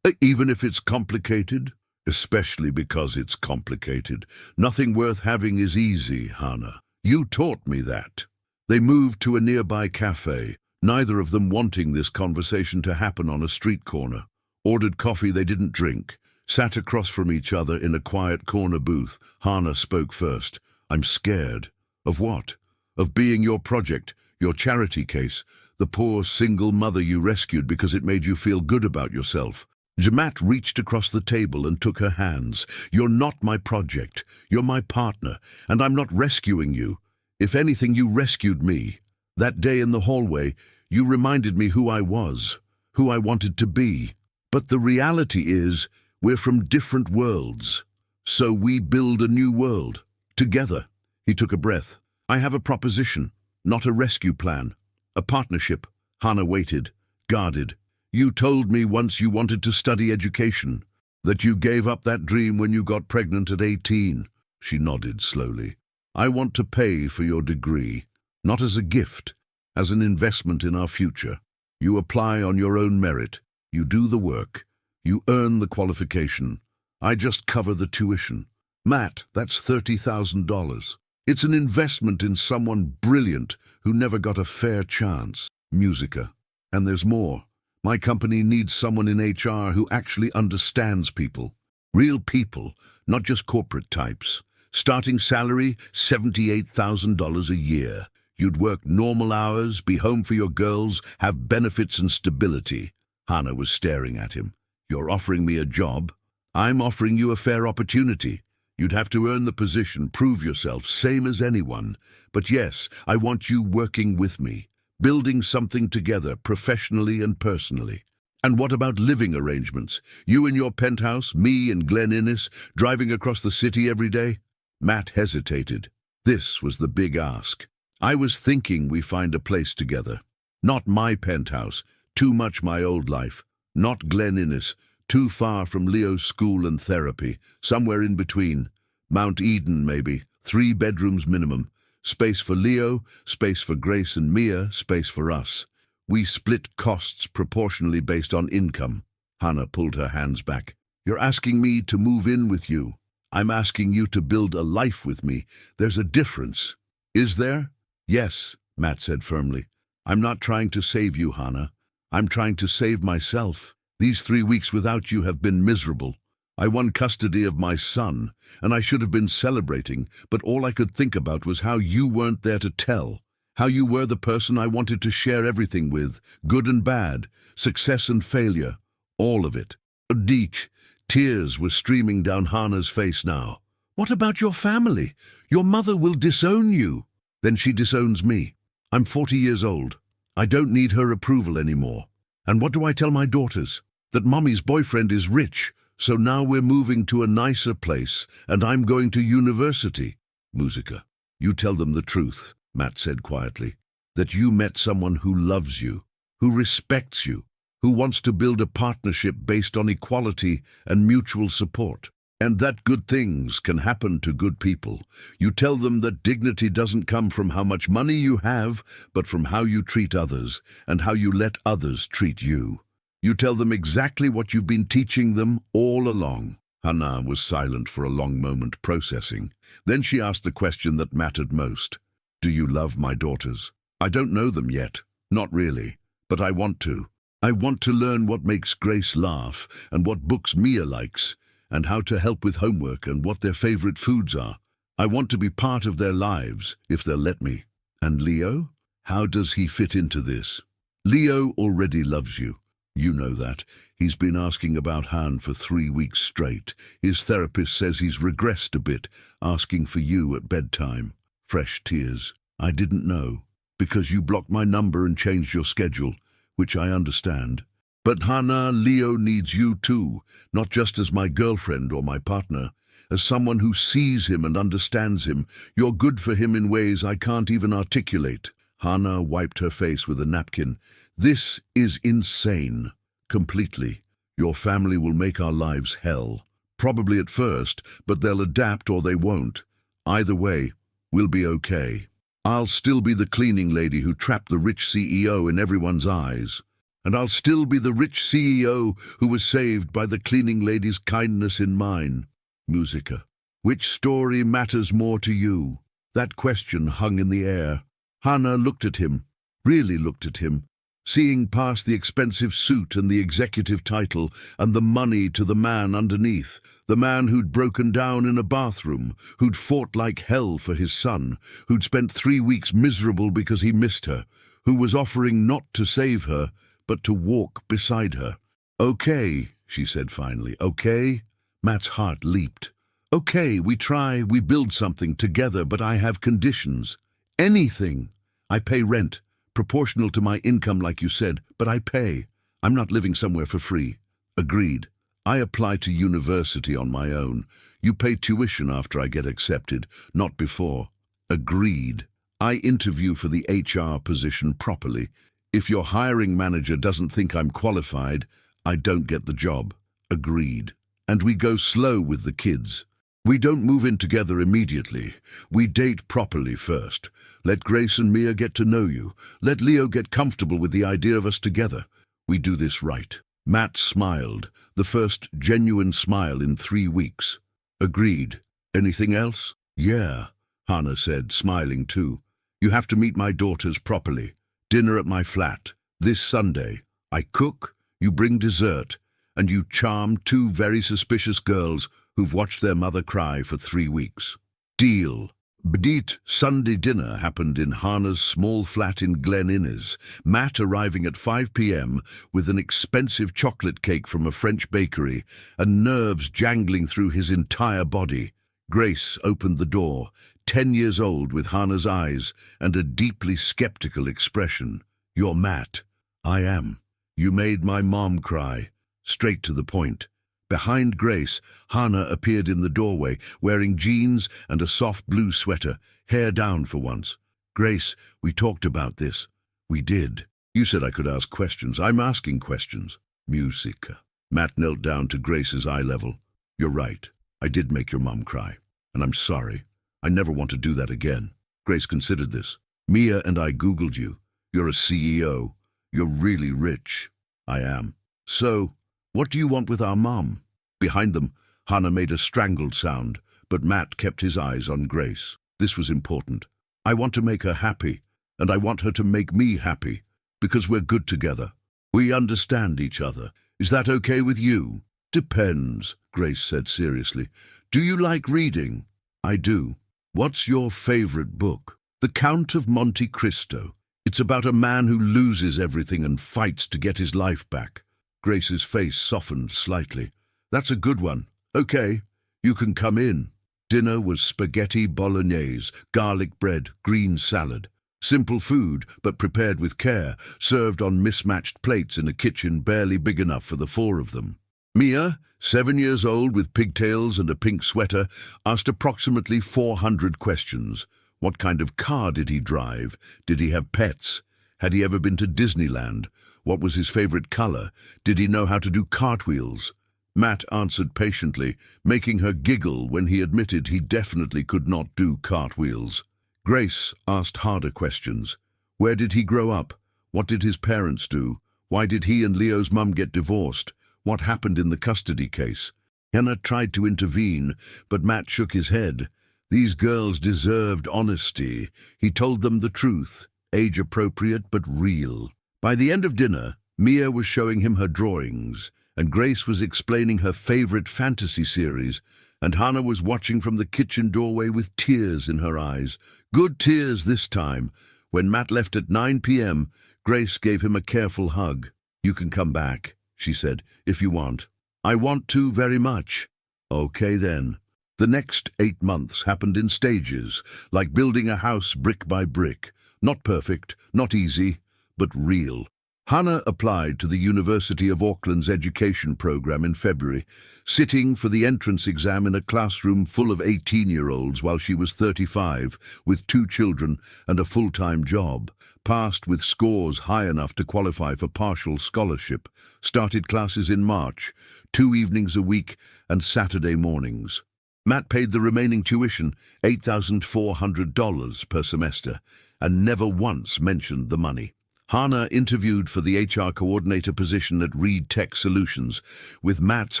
Even if it's complicated? Especially because it's complicated. Nothing worth having is easy, Hannah. You taught me that." They moved to a nearby cafe, neither of them wanting this conversation to happen on a street corner. Ordered coffee they didn't drink, Sat across from each other in a quiet corner booth, Hannah spoke first. I'm scared. Of what? Of being your project, your charity case, the poor single mother you rescued because it made you feel good about yourself. Matt reached across the table and took her hands. You're not my project. You're my partner, and I'm not rescuing you. If anything, you rescued me. That day in the hallway, you reminded me who I was, who I wanted to be. But the reality is, we're from different worlds. So we build a new world, together. He took a breath. I have a proposition, not a rescue plan. A partnership. Hannah waited, guarded. You told me once you wanted to study education, that you gave up that dream when you got pregnant at 18. She nodded slowly. I want to pay for your degree, not as a gift, as an investment in our future. You apply on your own merit. You do the work. You earn the qualification. I just cover the tuition. Matt, that's $30,000. It's an investment in someone brilliant who never got a fair chance. Musica. And there's more. My company needs someone in HR who actually understands people. Real people, not just corporate types. Starting salary, $78,000 a year. You'd work normal hours, be home for your girls, have benefits and stability. Hannah was staring at him. You're offering me a job? I'm offering you a fair opportunity. You'd have to earn the position, prove yourself, same as anyone. But yes, I want you working with me, building something together, professionally and personally. And what about living arrangements? You in your penthouse, me in Glen Innes, driving across the city every day? Matt hesitated. This was the big ask. I was thinking we find a place together. Not my penthouse, too much my old life. Not Glen Innes, too far from Leo's school and therapy. Somewhere in between. Mount Eden, maybe. 3 bedrooms minimum. Space for Leo, space for Grace and Mia, space for us. We split costs proportionally based on income. Hannah pulled her hands back. You're asking me to move in with you. I'm asking you to build a life with me. There's a difference. Is there? Yes, Matt said firmly. I'm not trying to save you, Hannah. I'm trying to save myself. These 3 weeks without you have been miserable. I won custody of my son, and I should have been celebrating, but all I could think about was how you weren't there to tell. How you were the person I wanted to share everything with, good and bad, success and failure, all of it. Deek, tears were streaming down Hannah's face now. What about your family? Your mother will disown you. Then she disowns me. I'm 40 years old. I don't need her approval anymore. And what do I tell my daughters? That Mommy's boyfriend is rich, so now we're moving to a nicer place, and I'm going to university. Musica. You tell them the truth, Matt said quietly. That you met someone who loves you, who respects you, who wants to build a partnership based on equality and mutual support. And that good things can happen to good people. You tell them that dignity doesn't come from how much money you have, but from how you treat others and how you let others treat you. You tell them exactly what you've been teaching them all along. Hannah was silent for a long moment, processing. Then she asked the question that mattered most. Do you love my daughters? I don't know them yet. Not really. But I want to. I want to learn what makes Grace laugh and what books Mia likes, and how to help with homework and what their favorite foods are. I want to be part of their lives, if they'll let me. And Leo? How does he fit into this? Leo already loves you. You know that. He's been asking about Han for 3 weeks straight. His therapist says he's regressed a bit, asking for you at bedtime. Fresh tears. I didn't know. Because you blocked my number and changed your schedule, which I understand. But Hannah, Leo needs you too, not just as my girlfriend or my partner, as someone who sees him and understands him. You're good for him in ways I can't even articulate. Hannah wiped her face with a napkin. This is insane. Completely. Your family will make our lives hell. Probably at first, but they'll adapt or they won't. Either way, we'll be okay. I'll still be the cleaning lady who trapped the rich CEO in everyone's eyes. And I'll still be the rich CEO who was saved by the cleaning lady's kindness in mine. Musica. Which story matters more to you? That question hung in the air. Hannah looked at him, really looked at him, seeing past the expensive suit and the executive title and the money to the man underneath, the man who'd broken down in a bathroom, who'd fought like hell for his son, who'd spent 3 weeks miserable because he missed her, who was offering not to save her, but to walk beside her. "Okay," she said finally. "Okay?" Matt's heart leaped. "Okay, we try, we build something together, but I have conditions. Anything. I pay rent, proportional to my income like you said, but I pay. I'm not living somewhere for free." "Agreed. I apply to university on my own. You pay tuition after I get accepted, not before." "Agreed. I interview for the HR position properly. If your hiring manager doesn't think I'm qualified, I don't get the job." "Agreed. And we go slow with the kids. We don't move in together immediately. We date properly first. Let Grace and Mia get to know you. Let Leo get comfortable with the idea of us together. We do this right." Matt smiled, the first genuine smile in 3 weeks. "Agreed. Anything else?" "Yeah," Hannah said, smiling too. "You have to meet my daughters properly. Dinner at my flat. This Sunday. I cook, you bring dessert, and you charm 2 very suspicious girls who've watched their mother cry for 3 weeks. Deal." B'dit Sunday dinner happened in Hannah's small flat in Glen Innes, Matt arriving at 5 p.m. with an expensive chocolate cake from a French bakery and nerves jangling through his entire body. Grace opened the door, 10 years old, with Hannah's eyes and a deeply skeptical expression. "You're Matt." "I am. You made my mom cry." Straight to the point. Behind Grace, Hannah appeared in the doorway, wearing jeans and a soft blue sweater, hair down for once. "Grace, we talked about this." "We did. You said I could ask questions. I'm asking questions." Musica. Matt knelt down to Grace's eye level. "You're right. I did make your mom cry. And I'm sorry. I never want to do that again." Grace considered this. "Mia and I Googled you. You're a CEO. You're really rich." "I am." "So, what do you want with our mom?" Behind them, Hannah made a strangled sound, but Matt kept his eyes on Grace. This was important. "I want to make her happy, and I want her to make me happy, because we're good together. We understand each other. Is that okay with you?" "Depends," Grace said seriously. "Do you like reading?" "I do." "What's your favorite book?" "The Count of Monte Cristo. It's about a man who loses everything and fights to get his life back." Grace's face softened slightly. "That's a good one. Okay, you can come in." Dinner was spaghetti bolognese, garlic bread, green salad. Simple food, but prepared with care, served on mismatched plates in a kitchen barely big enough for the 4 of them. Mia, 7 years old with pigtails and a pink sweater, asked approximately 400 questions. What kind of car did he drive? Did he have pets? Had he ever been to Disneyland? What was his favorite color? Did he know how to do cartwheels? Matt answered patiently, making her giggle when he admitted he definitely could not do cartwheels. Grace asked harder questions. Where did he grow up? What did his parents do? Why did he and Leo's mum get divorced? What happened in the custody case? Hannah tried to intervene, but Matt shook his head. These girls deserved honesty. He told them the truth, age-appropriate but real. By the end of dinner, Mia was showing him her drawings, and Grace was explaining her favorite fantasy series, and Hannah was watching from the kitchen doorway with tears in her eyes. Good tears this time. When Matt left at 9 p.m., Grace gave him a careful hug. "You can come back," she said, "if you want." "I want to very much." "Okay then." The next 8 months happened in stages, like building a house brick by brick. Not perfect, not easy, but real. Hannah applied to the University of Auckland's education program in February, sitting for the entrance exam in a classroom full of 18-year-olds while she was 35, with 2 children and a full-time job. Passed with scores high enough to qualify for partial scholarship. Started classes in March, 2 evenings a week and Saturday mornings. Matt paid the remaining tuition, $8,400 per semester, and never once mentioned the money. Hannah interviewed for the HR coordinator position at Reed Tech Solutions, with Matt's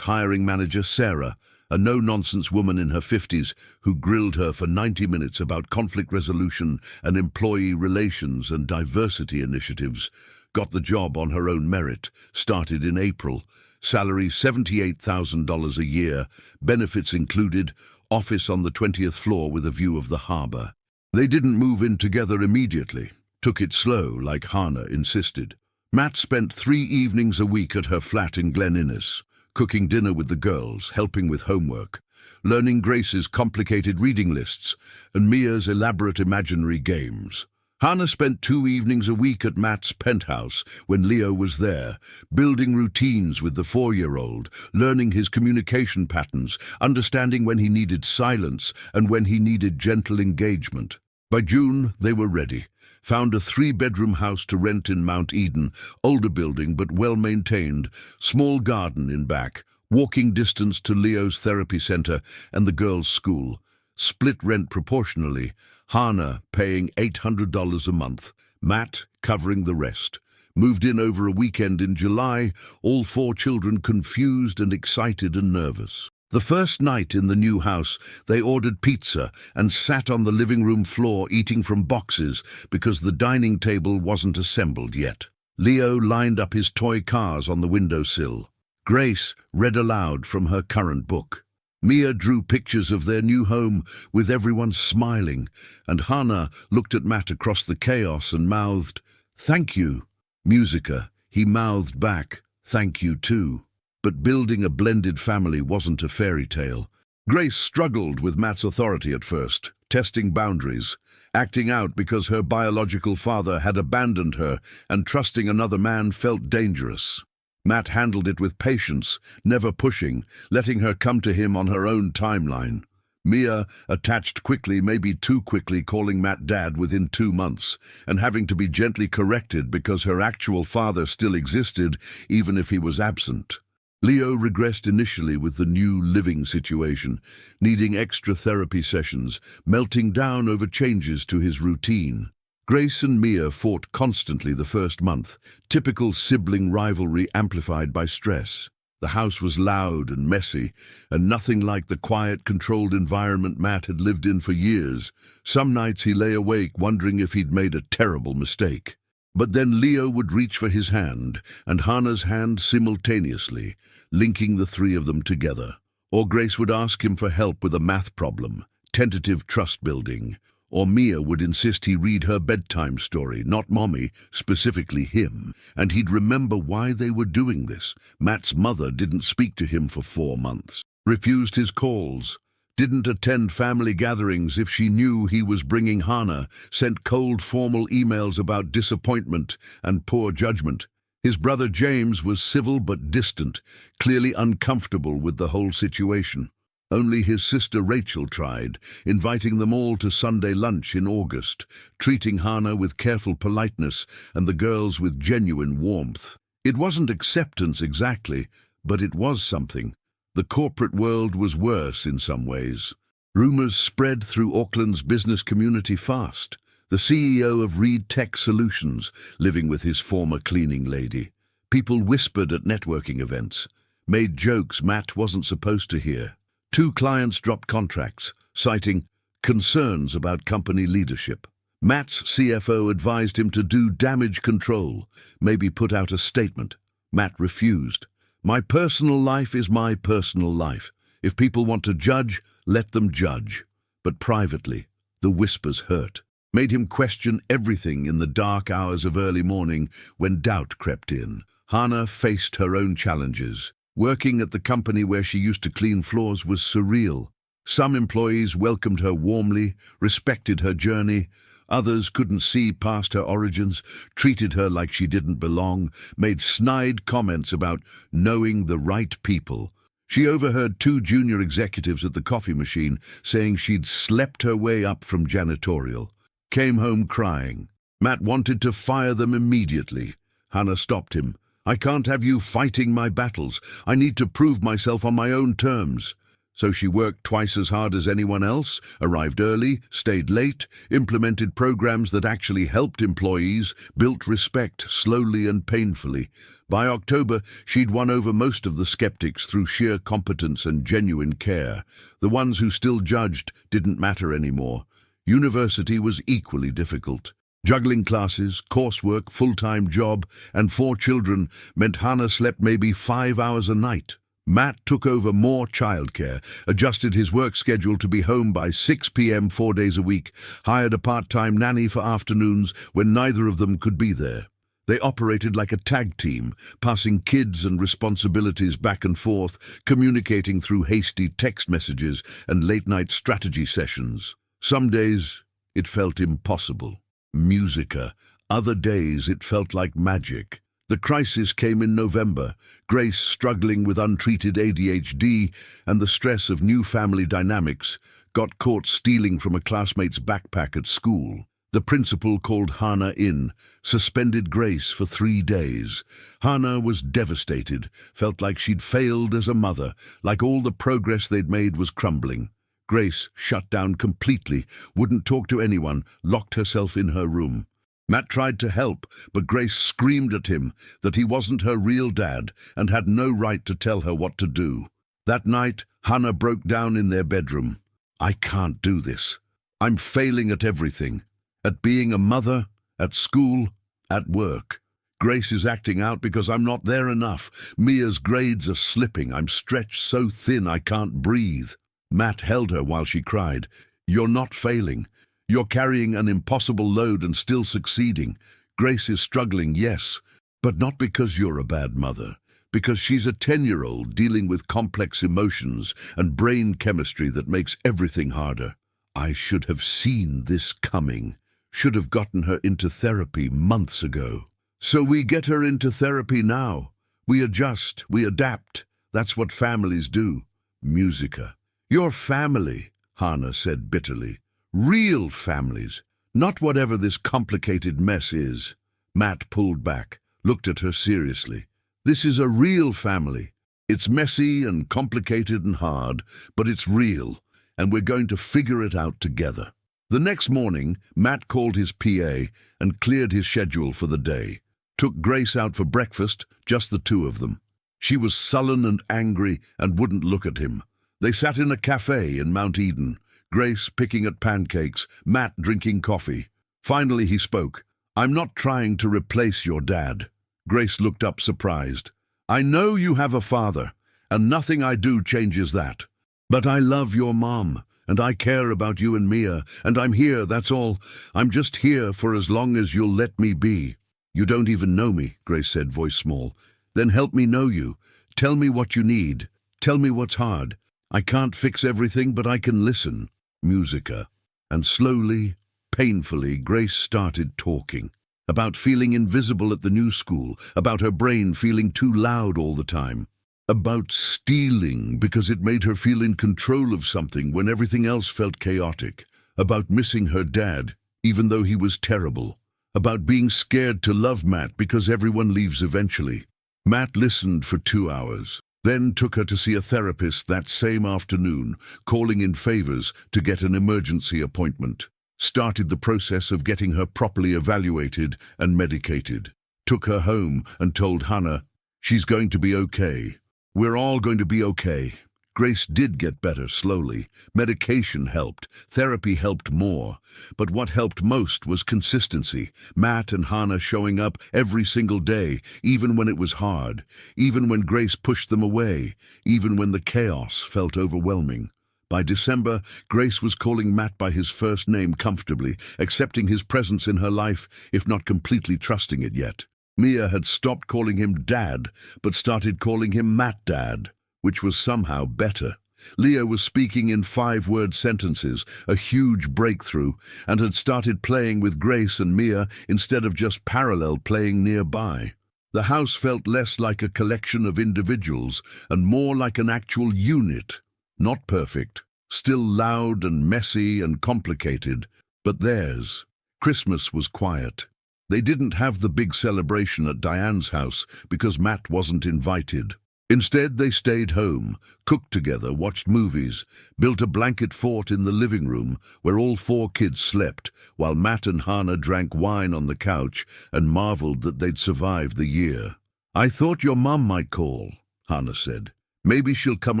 hiring manager, Sarah, a no-nonsense woman in her 50s who grilled her for 90 minutes about conflict resolution and employee relations and diversity initiatives. got the job on her own merit, started in April. Salary $78,000 a year, benefits included, office on the 20th floor with a view of the harbor. They didn't move in together immediately. Took it slow, like Hannah insisted. Matt spent 3 evenings a week at her flat in Glen Innes, cooking dinner with the girls, helping with homework, learning Grace's complicated reading lists and Mia's elaborate imaginary games. Hannah spent 2 evenings a week at Matt's penthouse when Leo was there, building routines with the 4-year-old, learning his communication patterns, understanding when he needed silence and when he needed gentle engagement. By June, they were ready. Found a 3-bedroom house to rent in Mount Eden, older building but well-maintained, small garden in back, walking distance to Leo's therapy center and the girls' school. Split rent proportionally, Hannah paying $800 a month, Matt covering the rest. Moved in over a weekend in July, all 4 children confused and excited and nervous. The first night in the new house, they ordered pizza and sat on the living room floor eating from boxes because the dining table wasn't assembled yet. Leo lined up his toy cars on the windowsill. Grace read aloud from her current book. Mia drew pictures of their new home with everyone smiling, and Hannah looked at Matt across the chaos and mouthed, "Thank you." Musica, he mouthed back, "Thank you too." But building a blended family wasn't a fairy tale. Grace struggled with Matt's authority at first, testing boundaries, acting out because her biological father had abandoned her, and trusting another man felt dangerous. Matt handled it with patience, never pushing, letting her come to him on her own timeline. Mia attached quickly, maybe too quickly, calling Matt dad within 2 months, and having to be gently corrected because her actual father still existed, even if he was absent. Leo regressed initially with the new living situation, needing extra therapy sessions, melting down over changes to his routine. Grace and Mia fought constantly the first month, typical sibling rivalry amplified by stress. The house was loud and messy, and nothing like the quiet, controlled environment Matt had lived in for years. Some nights he lay awake wondering if he'd made a terrible mistake. But then Leo would reach for his hand, and Hannah's hand simultaneously, linking the 3 of them together. Or Grace would ask him for help with a math problem, tentative trust building. Or Mia would insist he read her bedtime story, not Mommy, specifically him, and he'd remember why they were doing this. Matt's mother didn't speak to him for 4 months, refused his calls, didn't attend family gatherings if she knew he was bringing Hannah, sent cold formal emails about disappointment and poor judgment. His brother James was civil but distant, clearly uncomfortable with the whole situation. Only his sister Rachel tried, inviting them all to Sunday lunch in August, treating Hannah with careful politeness and the girls with genuine warmth. It wasn't acceptance exactly, but it was something. The corporate world was worse in some ways. Rumors spread through Auckland's business community fast. The CEO of Reed Tech Solutions, living with his former cleaning lady. People whispered at networking events, made jokes Matt wasn't supposed to hear. 2 clients dropped contracts, citing concerns about company leadership. Matt's CFO advised him to do damage control, maybe put out a statement. Matt refused. "My personal life is my personal life. If people want to judge, let them judge." But privately, the whispers hurt. Made him question everything in the dark hours of early morning when doubt crept in. Hannah faced her own challenges. Working at the company where she used to clean floors was surreal. Some employees welcomed her warmly, respected her journey. Others couldn't see past her origins, treated her like she didn't belong, made snide comments about knowing the right people. She overheard 2 junior executives at the coffee machine saying she'd slept her way up from janitorial. Came home crying. Matt wanted to fire them immediately. Hannah stopped him. "I can't have you fighting my battles. I need to prove myself on my own terms." So she worked twice as hard as anyone else, arrived early, stayed late, implemented programs that actually helped employees, built respect slowly and painfully. By October, she'd won over most of the skeptics through sheer competence and genuine care. The ones who still judged didn't matter anymore. University was equally difficult. Juggling classes, coursework, full-time job, and 4 children meant Hannah slept maybe 5 hours a night. Matt took over more childcare, adjusted his work schedule to be home by 6 p.m. 4 days a week, hired a part-time nanny for afternoons when neither of them could be there. They operated like a tag team, passing kids and responsibilities back and forth, communicating through hasty text messages and late-night strategy sessions. Some days it felt impossible. Musica. Other days it felt like magic. The crisis came in November, Grace struggling with untreated ADHD and the stress of new family dynamics, got caught stealing from a classmate's backpack at school. The principal called Hannah in, suspended Grace for 3 days. Hannah was devastated, felt like she'd failed as a mother, like all the progress they'd made was crumbling. Grace shut down completely, wouldn't talk to anyone, locked herself in her room. Matt tried to help, but Grace screamed at him that he wasn't her real dad and had no right to tell her what to do. That night, Hannah broke down in their bedroom. "I can't do this. I'm failing at everything. At being a mother, at school, at work. Grace is acting out because I'm not there enough. Mia's grades are slipping. I'm stretched so thin I can't breathe." Matt held her while she cried. "You're not failing. You're carrying an impossible load and still succeeding. Grace is struggling, yes, but not because you're a bad mother. Because she's a 10-year-old dealing with complex emotions and brain chemistry that makes everything harder. I should have seen this coming. Should have gotten her into therapy months ago. So we get her into therapy now. We adjust, we adapt. That's what families do." Musica. "Your family," Hannah said bitterly. "Real families, not whatever this complicated mess is." Matt pulled back, looked at her seriously. "This is a real family. It's messy and complicated and hard, but it's real, and we're going to figure it out together." The next morning, Matt called his PA and cleared his schedule for the day. Took Grace out for breakfast, just the two of them. She was sullen and angry and wouldn't look at him. They sat in a cafe in Mount Eden, Grace picking at pancakes, Matt drinking coffee. Finally he spoke. "I'm not trying to replace your dad." Grace looked up surprised. "I know you have a father, and nothing I do changes that. But I love your mom, and I care about you and Mia, and I'm here, that's all. I'm just here for as long as you'll let me be." "You don't even know me," Grace said, voice small. "Then help me know you. Tell me what you need. Tell me what's hard. I can't fix everything, but I can listen." Musica. And slowly, painfully, Grace started talking. About feeling invisible at the new school, about her brain feeling too loud all the time. About stealing because it made her feel in control of something when everything else felt chaotic. About missing her dad, even though he was terrible. About being scared to love Matt because everyone leaves eventually. Matt listened for 2 hours. Then took her to see a therapist that same afternoon, calling in favors to get an emergency appointment. Started the process of getting her properly evaluated and medicated. Took her home and told Hannah, "She's going to be okay. We're all going to be okay." Grace did get better slowly. Medication helped. Therapy helped more. But what helped most was consistency. Matt and Hannah showing up every single day, even when it was hard, even when Grace pushed them away, even when the chaos felt overwhelming. By December, Grace was calling Matt by his first name comfortably, accepting his presence in her life, if not completely trusting it yet. Mia had stopped calling him Dad, but started calling him Matt Dad, which was somehow better. Leo was speaking in 5-word sentences, a huge breakthrough, and had started playing with Grace and Mia instead of just parallel playing nearby. The house felt less like a collection of individuals and more like an actual unit. Not perfect, still loud and messy and complicated, but theirs. Christmas was quiet. They didn't have the big celebration at Diane's house because Matt wasn't invited. Instead, they stayed home, cooked together, watched movies, built a blanket fort in the living room where all 4 kids slept, while Matt and Hannah drank wine on the couch and marveled that they'd survived the year. "I thought your mum might call," Hannah said. "Maybe she'll come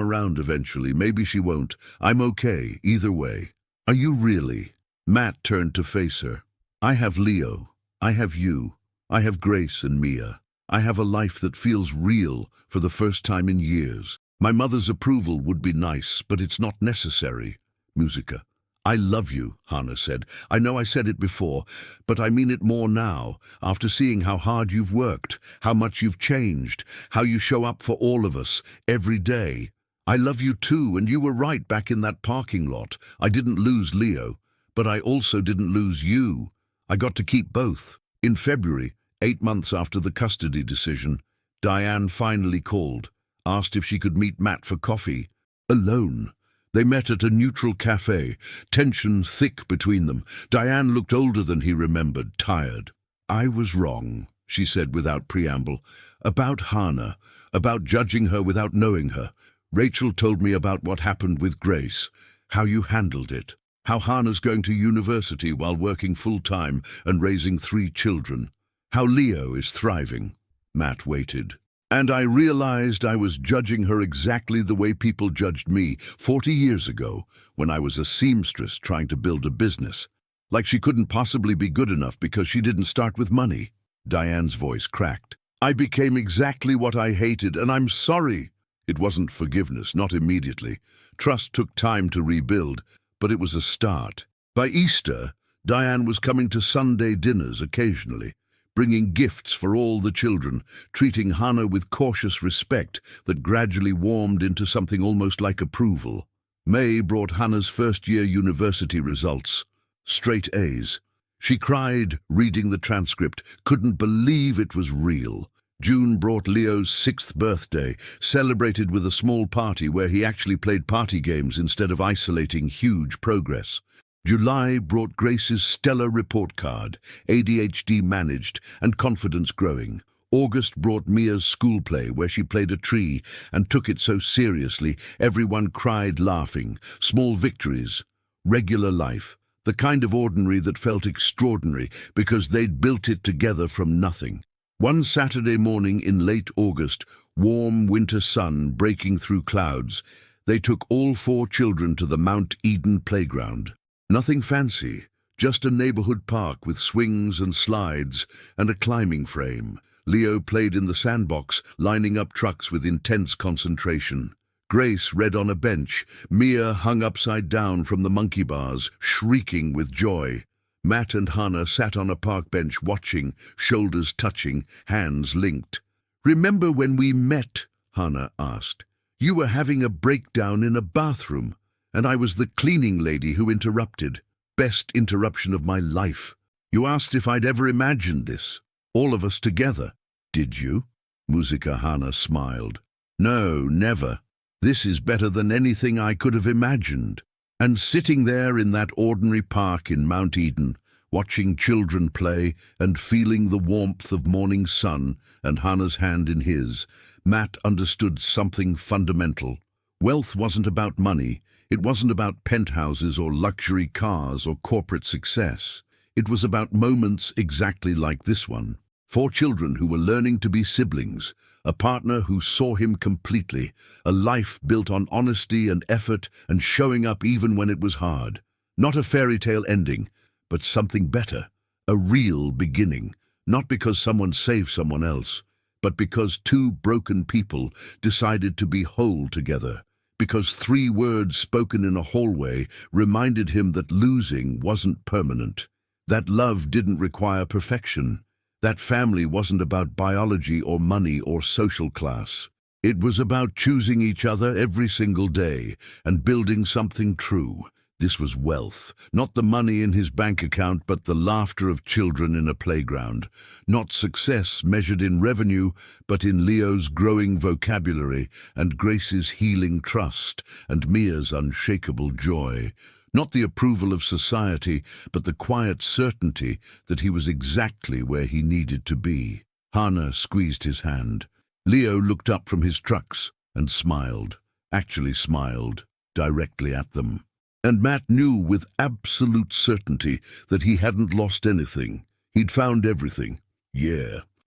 around eventually, maybe she won't. I'm okay, either way." "Are you really?" Matt turned to face her. I have Leo. I have you. I have Grace and Mia. I have a life that feels real for the first time in years. My mother's approval would be nice, but it's not necessary. Musica. I love you, Hannah said. I know I said it before, but I mean it more now, after seeing how hard you've worked, how much you've changed, how you show up for all of us, every day. I love you too, and you were right back in that parking lot. I didn't lose Leo, but I also didn't lose you. I got to keep both. In February, 8 months after the custody decision, Diane finally called, asked if she could meet Matt for coffee. Alone. They met at a neutral cafe, tension thick between them. Diane looked older than he remembered, tired. I was wrong, she said without preamble. About Hannah, about judging her without knowing her. Rachel told me about what happened with Grace, how you handled it, how Hannah's going to university while working full-time and raising 3 children, how Leo is thriving. Matt waited. And I realized I was judging her exactly the way people judged me 40 years ago when I was a seamstress trying to build a business. Like she couldn't possibly be good enough because she didn't start with money. Diane's voice cracked. I became exactly what I hated, and I'm sorry. It wasn't forgiveness, not immediately. Trust took time to rebuild, but it was a start. By Easter, Diane was coming to Sunday dinners occasionally, bringing gifts for all the children, treating Hannah with cautious respect that gradually warmed into something almost like approval. May brought Hannah's first-year university results. Straight A's. She cried, reading the transcript, couldn't believe it was real. June brought Leo's 6th birthday, celebrated with a small party where he actually played party games instead of isolating huge progress. July brought Grace's stellar report card, ADHD managed and confidence growing. August brought Mia's school play where she played a tree and took it so seriously everyone cried laughing. Small victories, regular life, the kind of ordinary that felt extraordinary because they'd built it together from nothing. One Saturday morning in late August, warm winter sun breaking through clouds, they took all 4 children to the Mount Eden playground. Nothing fancy, just a neighborhood park with swings and slides and a climbing frame. Leo played in the sandbox, lining up trucks with intense concentration. Grace read on a bench. Mia hung upside down from the monkey bars, shrieking with joy. Matt and Hannah sat on a park bench watching, shoulders touching, hands linked. Remember when we met? Hannah asked. You were having a breakdown in a bathroom, and I was the cleaning lady who interrupted. Best interruption of my life. You asked if I'd ever imagined this, all of us together. Did you? Musica. Hannah smiled. No, never. This is better than anything I could have imagined. And sitting there in that ordinary park in Mount Eden, watching children play and feeling the warmth of morning sun and Hannah's hand in his, Matt understood something fundamental. Wealth wasn't about money. It wasn't about penthouses or luxury cars or corporate success. It was about moments exactly like this one. 4 children who were learning to be siblings, a partner who saw him completely, a life built on honesty and effort and showing up even when it was hard. Not a fairy tale ending, but something better, a real beginning, not because someone saved someone else, but because 2 broken people decided to be whole together. Because 3 words spoken in a hallway reminded him that losing wasn't permanent, that love didn't require perfection, that family wasn't about biology or money or social class. It was about choosing each other every single day and building something true. This was wealth, not the money in his bank account, but the laughter of children in a playground. Not success measured in revenue, but in Leo's growing vocabulary and Grace's healing trust and Mia's unshakable joy. Not the approval of society, but the quiet certainty that he was exactly where he needed to be. Hannah squeezed his hand. Leo looked up from his trucks and smiled, actually smiled, directly at them. And Matt knew with absolute certainty that he hadn't lost anything. He'd found everything. Yeah,